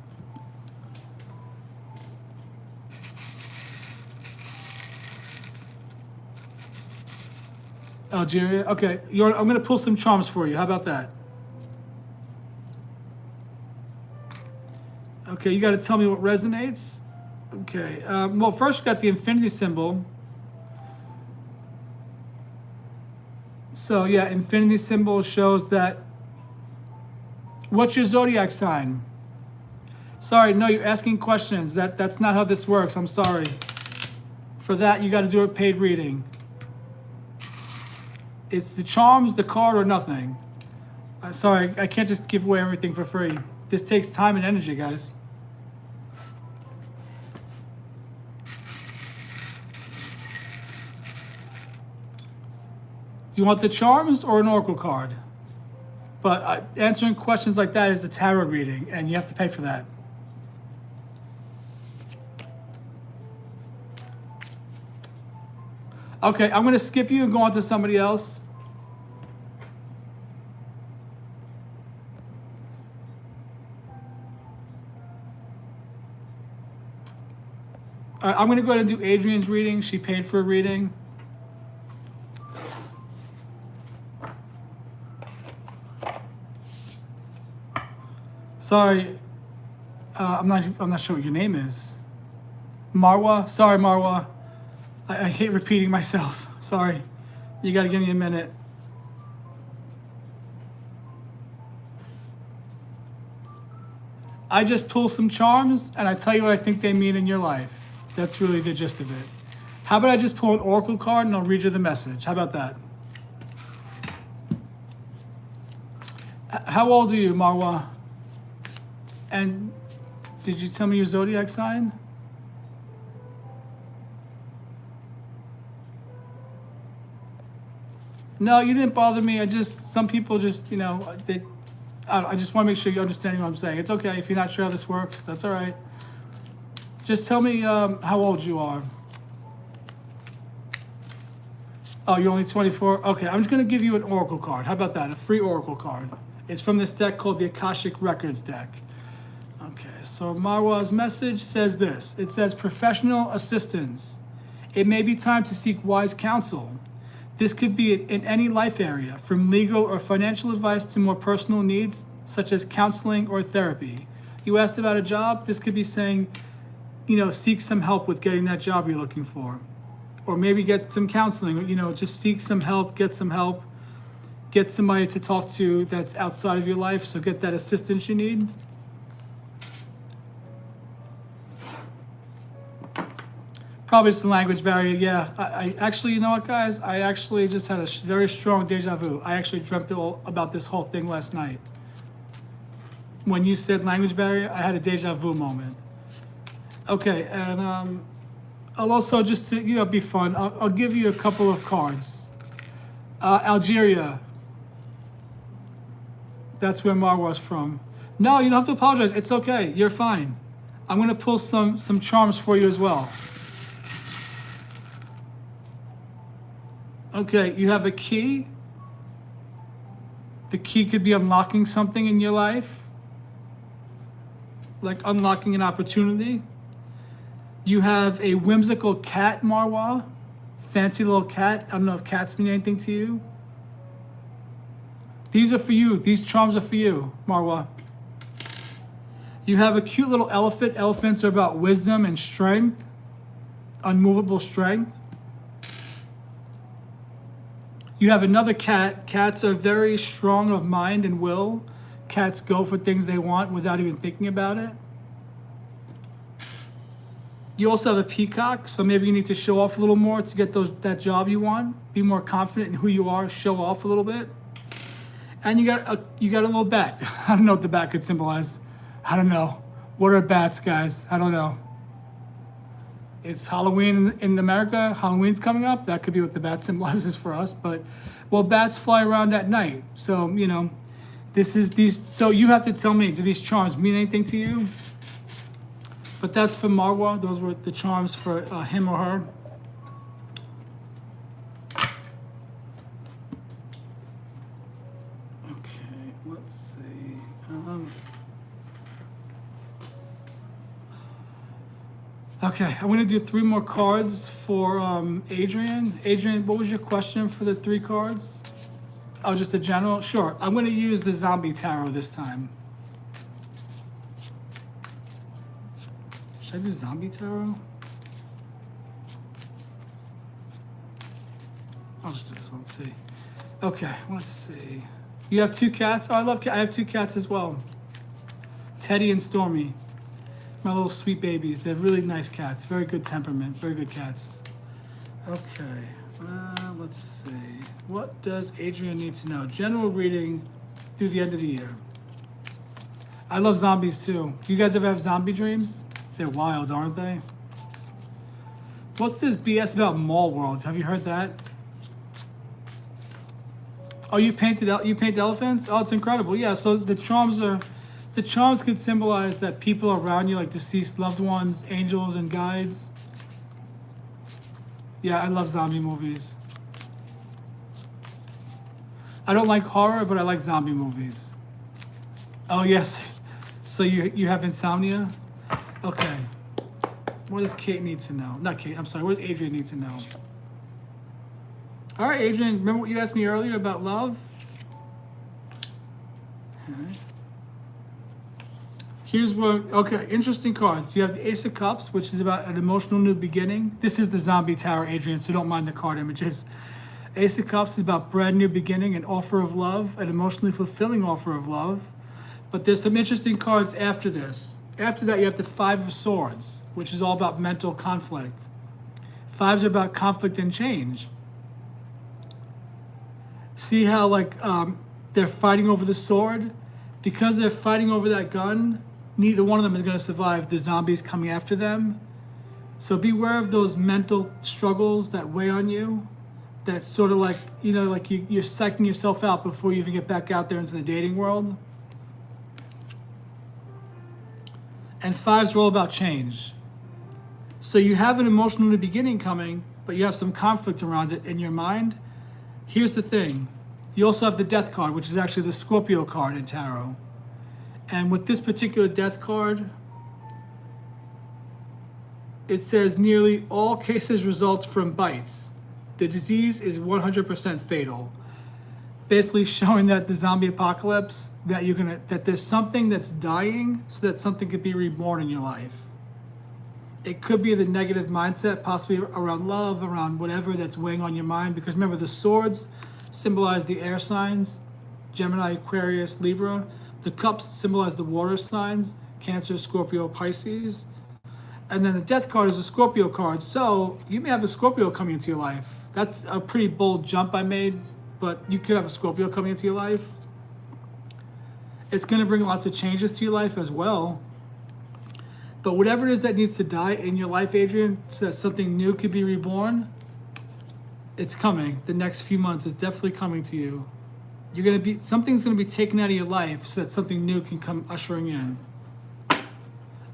Algeria. Okay, I'm going to pull some charms for you. How about that? Okay, you got to tell me what resonates. Okay, well, first you got the infinity symbol. So yeah, infinity symbol shows that. What's your zodiac sign? Sorry, no, you're asking questions. That's not how this works. I'm sorry. For that, you got to do a paid reading. It's the charms, the card, or nothing. Sorry, I can't just give away everything for free. This takes time and energy, guys. Do you want the charms or an oracle card? But answering questions like that is a tarot reading, and you have to pay for that. Okay, I'm gonna skip you and go on to somebody else. All right, I'm gonna go ahead and do Adrian's reading. She paid for a reading. Sorry, I'm not sure what your name is. Marwa. Sorry, Marwa. I hate repeating myself. Sorry. You gotta give me a minute. I just pull some charms and I tell you what I think they mean in your life. That's really the gist of it. How about I just pull an oracle card and I'll read you the message? How about that? How old are you, Marwa? And did you tell me your zodiac sign? No, you didn't bother me. Some people just, I just want to make sure you're understanding what I'm saying. It's okay if you're not sure how this works. That's all right. Just tell me how old you are. Oh, you're only 24? Okay, I'm just going to give you an oracle card. How about that? A free oracle card. It's from this deck called the Akashic Records deck. Okay, so Marwa's message says this. It says, professional assistance. It may be time to seek wise counsel. This could be in any life area, from legal or financial advice to more personal needs, such as counseling or therapy. You asked about a job, this could be saying, seek some help with getting that job you're looking for. Or maybe get some counseling, just seek some help, get somebody to talk to that's outside of your life, so get that assistance you need. Probably just the language barrier, yeah. I actually, you know what, guys? I actually just had a very strong deja vu. I actually dreamt about this whole thing last night. When you said language barrier, I had a deja vu moment. Okay, and I'll also, just to be fun, I'll give you a couple of cards. Algeria. That's where Marwa's from. No, you don't have to apologize. It's okay. You're fine. I'm going to pull some charms for you as well. Okay, you have a key. The key could be unlocking something in your life, like unlocking an opportunity. You have a whimsical cat, Marwa. Fancy little cat. I don't know if cats mean anything to you. These are for you. These charms are for you, Marwa. You have a cute little elephant. Elephants are about wisdom and strength, unmovable strength. You have another cat. Cats are very strong of mind and will. Cats go for things they want without even thinking about it. You also have a peacock, so maybe you need to show off a little more to get that job you want. Be more confident in who you are. Show off a little bit. And you got a little bat. I don't know what the bat could symbolize. I don't know. What are bats, guys? I don't know. It's Halloween in America. Halloween's coming up. That could be what the bat symbolizes for us. But, well, bats fly around at night. So, so you have to tell me, do these charms mean anything to you? But that's for Marwa. Those were the charms for him or her. Okay, let's see. Okay, I'm going to do 3 more cards for Adrian. Adrian, what was your question for the 3 cards? Oh, just a general? Sure. I'm going to use the Zombie Tarot this time. Should I do Zombie Tarot? I'll just do this one. Let's see. Okay, let's see. You have 2 cats? Oh, I love cats. I have 2 cats as well. Teddy and Stormy. My little sweet babies. They're really nice cats. Very good temperament. Very good cats. Okay. Let's see. What does Adrian need to know? General reading through the end of the year. I love zombies too. Do you guys ever have zombie dreams? They're wild, aren't they? What's this BS about Mall World? Have you heard that? Oh, you paint elephants? Oh, it's incredible. Yeah, so the charms could symbolize that people around you, like deceased loved ones, angels and guides. Yeah, I love zombie movies. I don't like horror, but I like zombie movies. Oh, yes. So you have insomnia? Okay. What does Kate need to know? Not Kate, I'm sorry. What does Adrian need to know? All right, Adrian, remember what you asked me earlier about love? Okay. Here's what, okay, interesting cards. You have the Ace of Cups, which is about an emotional new beginning. This is the zombie tower, Adrian, so don't mind the card images. Ace of Cups is about brand new beginning, an offer of love, an emotionally fulfilling offer of love. But there's some interesting cards after this. After that, you have the Five of Swords, which is all about mental conflict. Fives are about conflict and change. See how they're fighting over the sword? Because they're fighting over that gun, neither one of them is going to survive the zombies coming after them. So beware of those mental struggles that weigh on you. That's sort of like, you're psyching yourself out before you even get back out there into the dating world. And fives are all about change. So you have an emotional new beginning coming, but you have some conflict around it in your mind. Here's the thing. You also have the Death card, which is actually the Scorpio card in tarot. And with this particular Death card, it says nearly all cases result from bites. The disease is 100% fatal. Basically showing that the zombie apocalypse, that there's something that's dying so that something could be reborn in your life. It could be the negative mindset, possibly around love, around whatever that's weighing on your mind. Because remember, the swords symbolize the air signs, Gemini, Aquarius, Libra. The cups symbolize the water signs, Cancer, Scorpio, Pisces. And then the Death card is a Scorpio card. So you may have a Scorpio coming into your life. That's a pretty bold jump I made, but you could have a Scorpio coming into your life. It's going to bring lots of changes to your life as well. But whatever it is that needs to die in your life, Adrian, so that something new could be reborn, it's coming. The next few months, it's definitely coming to you. Something's going to be taken out of your life so that something new can come ushering in.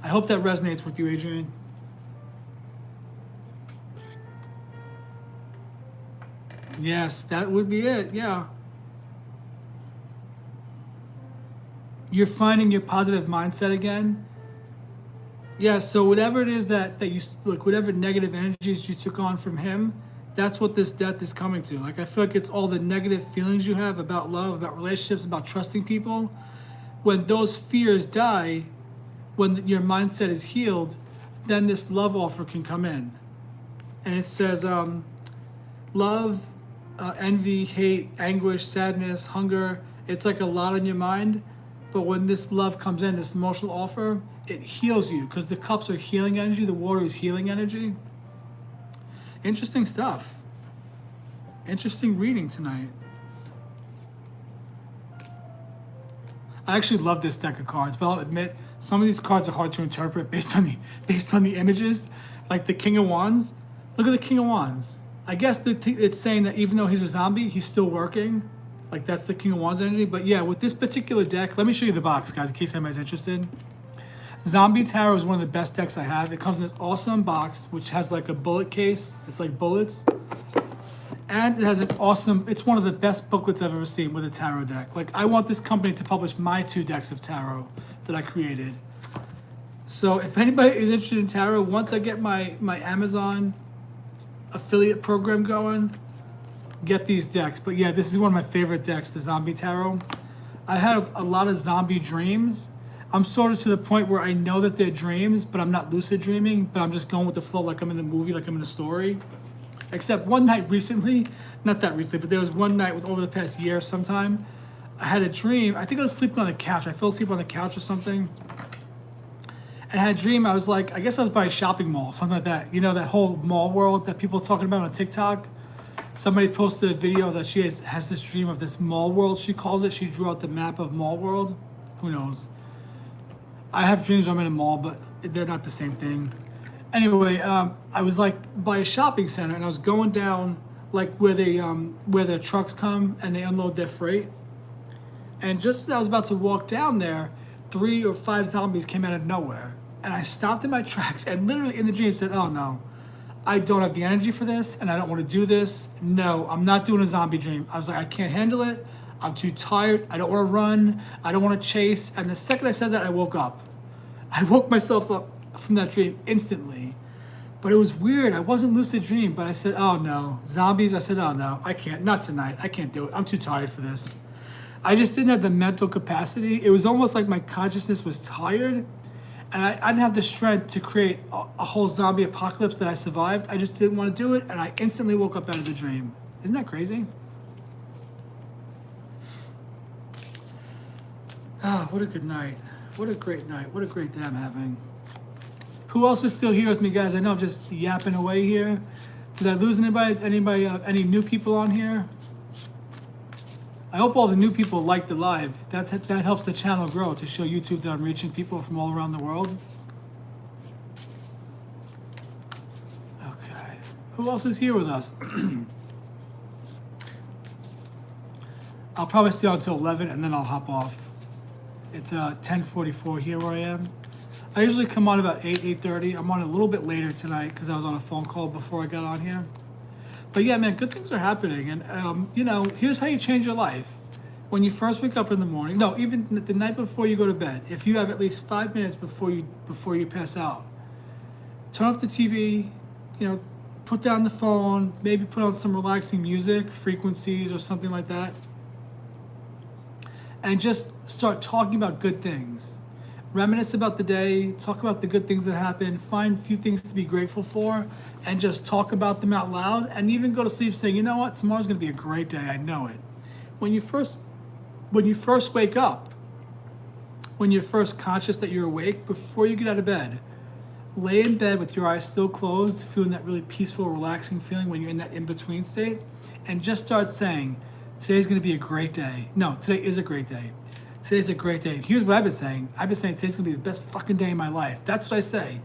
I hope that resonates with you, Adrian. Yes, that would be it, yeah. You're finding your positive mindset again. Yeah, so whatever it is that you, whatever negative energies you took on from him, that's what this death is coming to. I feel like it's all the negative feelings you have about love, about relationships, about trusting people. When those fears die, when your mindset is healed, then this love offer can come in. And it says, love, envy, hate, anguish, sadness, hunger. It's like a lot on your mind. But when this love comes in, this emotional offer, it heals you because the cups are healing energy. The water is healing energy. Interesting stuff. Interesting reading tonight. I actually love this deck of cards, but I'll admit some of these cards are hard to interpret based on the images. Like the King of Wands. Look at the King of Wands. I guess it's saying that even though he's a zombie, he's still working. Like that's the King of Wands energy. But yeah, with this particular deck, let me show you the box, guys, in case anybody's interested. Zombie Tarot is one of the best decks I have. It comes in this awesome box, which has like a bullet case. It's like bullets. And it has an awesome, it's one of the best booklets I've ever seen with a tarot deck. Like I want this company to publish my 2 decks of tarot that I created. So if anybody is interested in tarot, once I get my Amazon affiliate program going, get these decks. But yeah, this is one of my favorite decks, the Zombie Tarot. I had a lot of zombie dreams. I'm sort of to the point where I know that they're dreams, but I'm not lucid dreaming, but I'm just going with the flow like I'm in the movie, like I'm in a story. Except one night recently, not that recently, but there was one night over the past year sometime, I had a dream. I think I was sleeping on the couch. I fell asleep on the couch or something. And I had a dream. I was like, I guess I was by a shopping mall, something like that. You know, that whole mall world that people are talking about on TikTok. Somebody posted a video that she has this dream of this mall world, she calls it. She drew out the map of mall world. Who knows? I have dreams where I'm in a mall, but they're not the same thing. Anyway, I was like by a shopping center, and I was going down like where the trucks come and they unload their freight. And just as I was about to walk down there, 3 or 5 zombies came out of nowhere. And I stopped in my tracks and literally in the dream said, oh no, I don't have the energy for this and I don't want to do this. No, I'm not doing a zombie dream. I was like, I can't handle it. I'm too tired. I don't want to run. I don't want to chase. And the second I said that, I woke up. I woke myself up from that dream instantly. But it was weird. I wasn't lucid dream, but I said, oh no. Zombies, I said, oh no, I can't. Not tonight. I can't do it. I'm too tired for this. I just didn't have the mental capacity. It was almost like my consciousness was tired. And I didn't have the strength to create a whole zombie apocalypse that I survived. I just didn't want to do it, and I instantly woke up out of the dream. Isn't that crazy? Ah, what a good night. What a great night. What a great day I'm having. Who else is still here with me, guys? I know I'm just yapping away here. Did I lose anybody? Any new people on here? I hope all the new people like the live. That helps the channel grow, to show YouTube that I'm reaching people from all around the world. Okay. Who else is here with us? I'll probably stay on until 11 and then I'll hop off. It's 10:44 here where I am. I usually come on about 8:30. I'm on a little bit later tonight because I was on a phone call before I got on here. But yeah, man, good things are happening. And, you know, here's how you change your life. When you first wake up in the morning, no, even the night before you go to bed, if you have at least 5 minutes before you pass out, turn off the TV, you know, put down the phone, maybe put on some relaxing music, frequencies or something like that, and just start talking about good things. Reminisce about the day, talk about the good things that happened, find a few things to be grateful for, and just talk about them out loud, and even go to sleep saying, you know what, tomorrow's gonna be a great day, I know it. When you first wake up, when you're first conscious that you're awake, before you get out of bed, lay in bed with your eyes still closed, feeling that really peaceful, relaxing feeling when you're in that in-between state, and just start saying, today's gonna be a great day. No, today is a great day. Today's a great day. Here's what I've been saying. I've been saying today's gonna be the best fucking day of my life. That's what I say.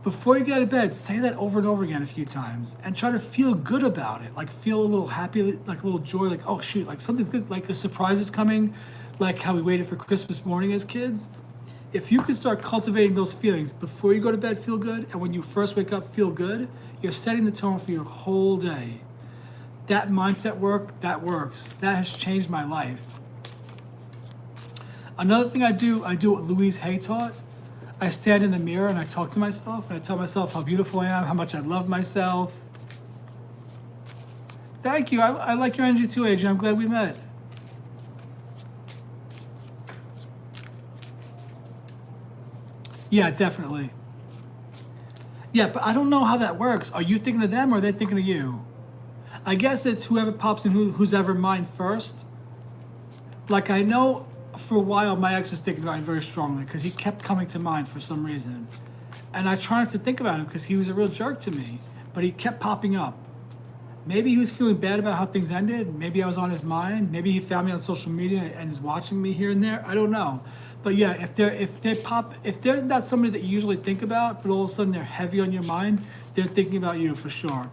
Before you get out of bed, say that over and over again a few times and try to feel good about it. Like feel a little happy, like a little joy, like, oh shoot, like something's good, like a surprise is coming, like how we waited for Christmas morning as kids. If you can start cultivating those feelings before you go to bed, feel good, and when you first wake up, feel good, you're setting the tone for your whole day. That mindset work, that works. That has changed my life. Another thing I do what Louise Hay taught. I stand in the mirror and I talk to myself and I tell myself how beautiful I am, how much I love myself. Thank you. I like your energy too, Adrian. I'm glad we met. Yeah, definitely. Yeah, but I don't know how that works. Are you thinking of them or are they thinking of you? I guess it's whoever pops in who's ever mind first. Like I know for a while my ex was thinking about me very strongly because he kept coming to mind for some reason. And I tried not to think about him because he was a real jerk to me, but he kept popping up. Maybe he was feeling bad about how things ended. Maybe I was on his mind. Maybe he found me on social media and is watching me here and there. I don't know. But yeah, if they're not somebody that you usually think about, but all of a sudden they're heavy on your mind, they're thinking about you for sure.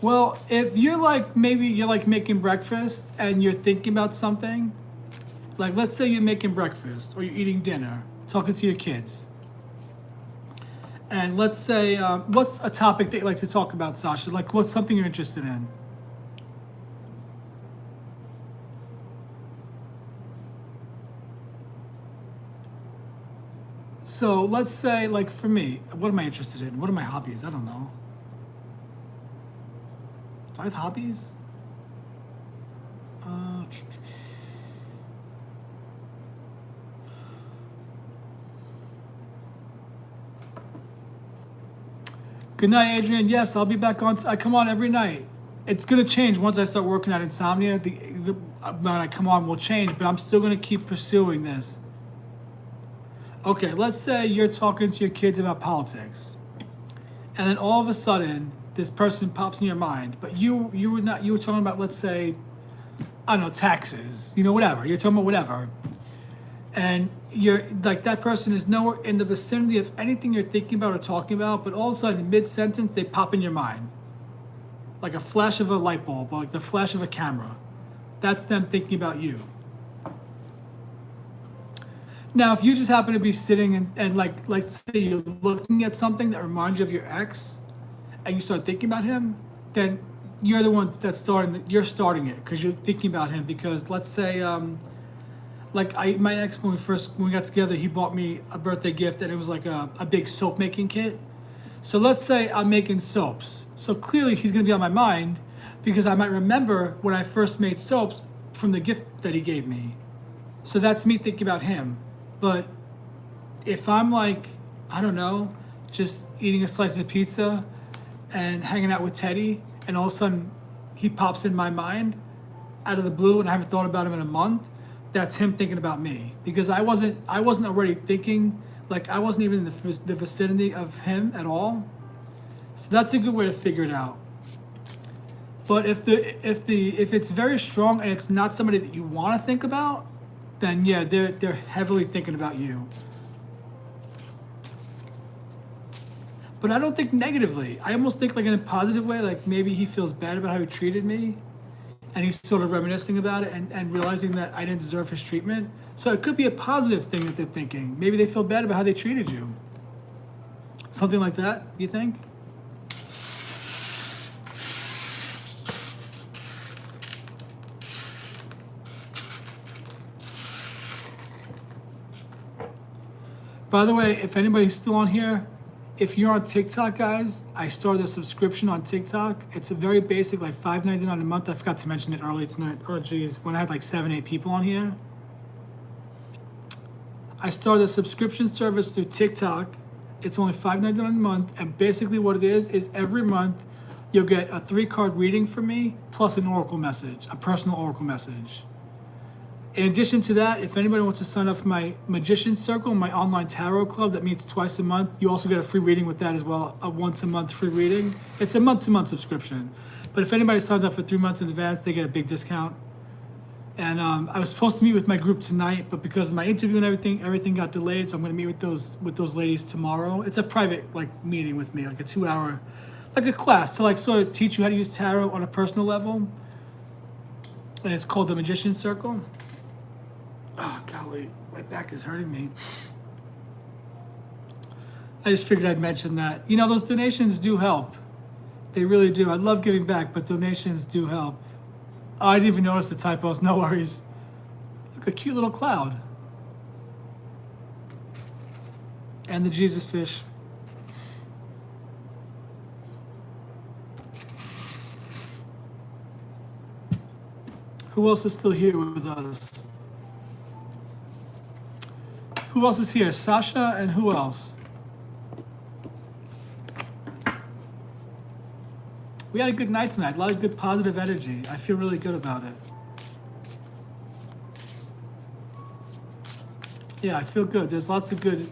Well, if you're like, maybe you're like making breakfast and you're thinking about something, like let's say you're making breakfast or you're eating dinner, talking to your kids. And let's say, what's a topic that you like to talk about, Sasha? Like what's something you're interested in? So let's say, like for me, what am I interested in? What are my hobbies? I don't know. Do I have hobbies? Good night, Adrian. Yes, I'll be back on. I come on every night. It's gonna change once I start working on insomnia. When I come on will change, but I'm still gonna keep pursuing this. Okay, let's say you're talking to your kids about politics, and then all of a sudden this person pops in your mind, but you were talking about, let's say, I don't know, taxes, whatever. You're talking about whatever. And you're like, that person is nowhere in the vicinity of anything you're thinking about or talking about, but all of a sudden, mid-sentence, they pop in your mind. Like a flash of a light bulb, or like the flash of a camera. That's them thinking about you. Now, if you just happen to be sitting and like say you're looking at something that reminds you of your ex, and you start thinking about him, then you're the one that's starting. You're starting it because you're thinking about him. Because let's say, like my ex when we got together, he bought me a birthday gift, and it was like a big soap making kit. So let's say I'm making soaps. So clearly he's gonna be on my mind because I might remember when I first made soaps from the gift that he gave me. So that's me thinking about him. But if I'm like, I don't know, just eating a slice of pizza and hanging out with Teddy, and all of a sudden he pops in my mind out of the blue and I haven't thought about him in a month, that's him thinking about me. Because I wasn't already thinking, like I wasn't even in the vicinity of him at all. So that's a good way to figure it out. But if it's very strong and it's not somebody that you want to think about, then yeah, they're heavily thinking about you. But I don't think negatively. I almost think like in a positive way, like maybe he feels bad about how he treated me, and he's sort of reminiscing about it and realizing that I didn't deserve his treatment. So it could be a positive thing that they're thinking. Maybe they feel bad about how they treated you. Something like that, you think? By the way, if anybody's still on here, if you're on TikTok, guys, I started a subscription on TikTok. It's a very basic, like $5.99 a month. I forgot to mention it earlier tonight. Oh, geez, when I had like 7, 8 people on here. I started a subscription service through TikTok. It's only $5.99 a month, and basically what it is every month you'll get a 3-card reading from me plus an oracle message, a personal oracle message. In addition to that, if anybody wants to sign up for my Magician Circle, my online tarot club that meets twice a month, you also get a free reading with that as well, a once a month free reading. It's a month-to-month subscription. But if anybody signs up for 3 months in advance, they get a big discount. And I was supposed to meet with my group tonight, but because of my interview and everything got delayed. So I'm going to meet with those ladies tomorrow. It's a private like meeting with me, like a 2-hour, like a class to like sort of teach you how to use tarot on a personal level. And it's called the Magician Circle. Oh, golly, my back is hurting me. I just figured I'd mention that. You know, those donations do help. They really do. I love giving back, but donations do help. Oh, I didn't even notice the typos. No worries. Look, a cute little cloud. And the Jesus fish. Who else is still here with us? Who else is here? Sasha and who else? We had a good night tonight. A lot of good positive energy. I feel really good about it. Yeah, I feel good. There's lots of good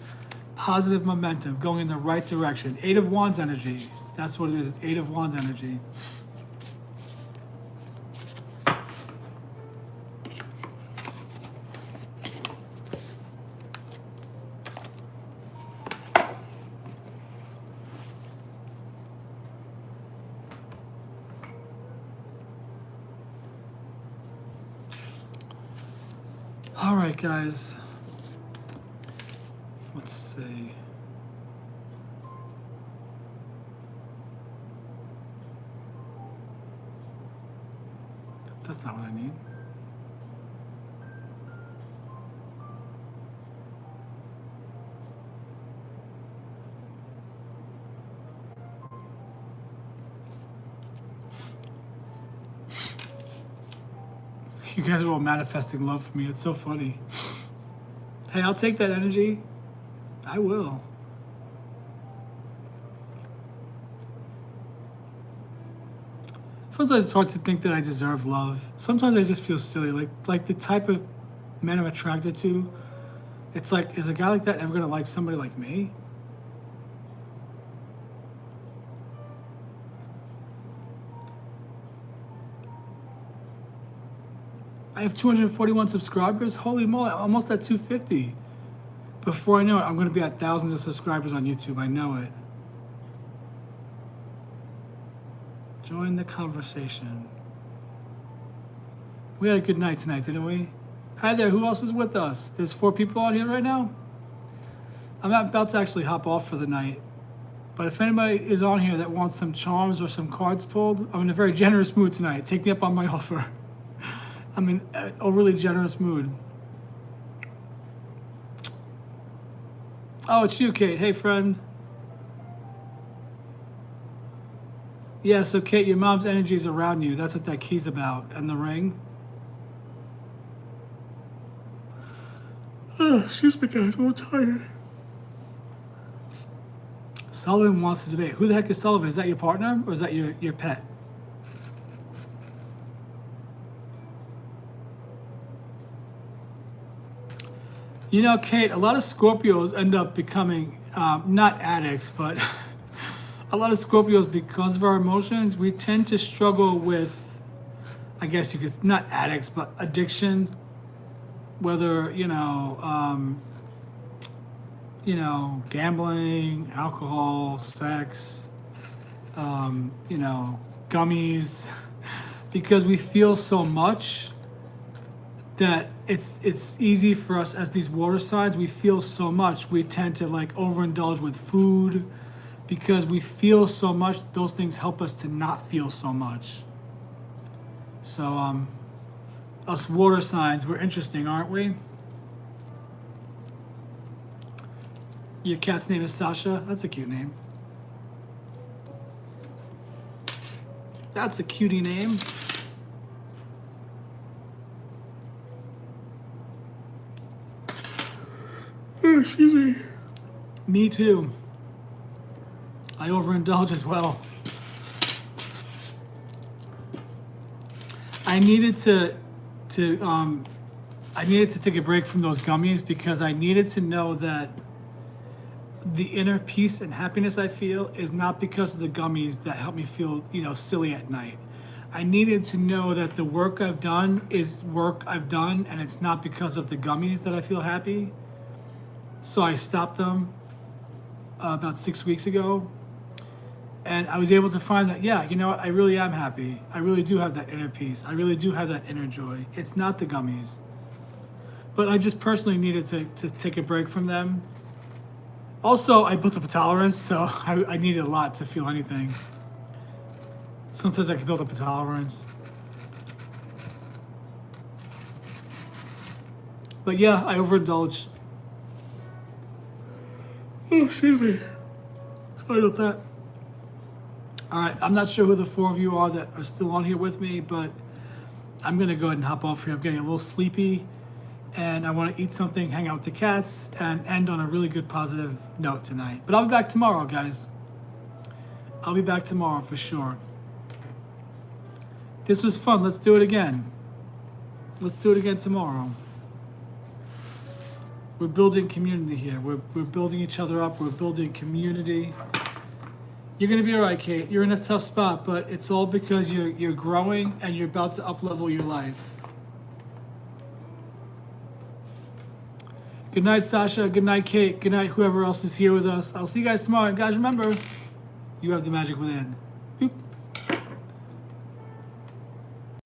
positive momentum going in the right direction. 8 of Wands energy. That's what it is. It's 8 of Wands energy. All right, guys. Let's see. That's not what I need. You guys are all manifesting love for me. It's so funny. Hey, I'll take that energy. I will. Sometimes it's hard to think that I deserve love. Sometimes I just feel silly. Like the type of men I'm attracted to, it's like, is a guy like that ever gonna like somebody like me? I have 241 subscribers. Holy moly, almost at 250. Before I know it, I'm going to be at thousands of subscribers on YouTube. I know it. Join the conversation. We had a good night tonight, didn't we? Hi there, who else is with us? There's 4 people on here right now. I'm about to actually hop off for the night. But if anybody is on here that wants some charms or some cards pulled, I'm in a very generous mood tonight. Take me up on my offer. I'm in an overly generous mood. Oh, it's you, Kate. Hey, friend. Yeah, so Kate, your mom's energy is around you. That's what that key's about. And the ring. Oh, excuse me, guys. I'm tired. Sullivan wants to debate. Who the heck is Sullivan? Is that your partner or is that your pet? You know, Kate, a lot of Scorpios end up becoming not addicts, but a lot of Scorpios, because of our emotions, we tend to struggle with, I guess you could, not addicts, but addiction. Whether, gambling, alcohol, sex, gummies, because we feel so much that it's easy for us as these water signs. We feel so much. We tend to like overindulge with food because we feel so much. Those things help us to not feel so much. So, us water signs, we're interesting, aren't we? Your cat's name is Sasha. That's a cute name. That's a cutie name. Oh, excuse me. Me too. I overindulge as well. I needed to take a break from those gummies because I needed to know that the inner peace and happiness I feel is not because of the gummies that help me feel, silly at night. I needed to know that the work I've done is work I've done, and it's not because of the gummies that I feel happy. So I stopped them about 6 weeks ago, and I was able to find that, yeah, you know what, I really am happy. I really do have that inner peace. I really do have that inner joy. It's not the gummies. But I just personally needed to take a break from them. Also, I built up a tolerance, so I needed a lot to feel anything. Sometimes I can build up a tolerance. But yeah, I overindulge. Oh, excuse me. Sorry about that. All right, I'm not sure who the 4 of you are that are still on here with me, but I'm going to go ahead and hop off here. I'm getting a little sleepy, and I want to eat something, hang out with the cats, and end on a really good positive note tonight. But I'll be back tomorrow, guys. I'll be back tomorrow for sure. This was fun. Let's do it again. Let's do it again tomorrow. We're building community here. We're building each other up. We're building community. You're gonna be all right, Kate. You're in a tough spot, but it's all because you're growing and you're about to up-level your life. Good night, Sasha. Good night, Kate. Good night, whoever else is here with us. I'll see you guys tomorrow. And guys, remember, you have the magic within.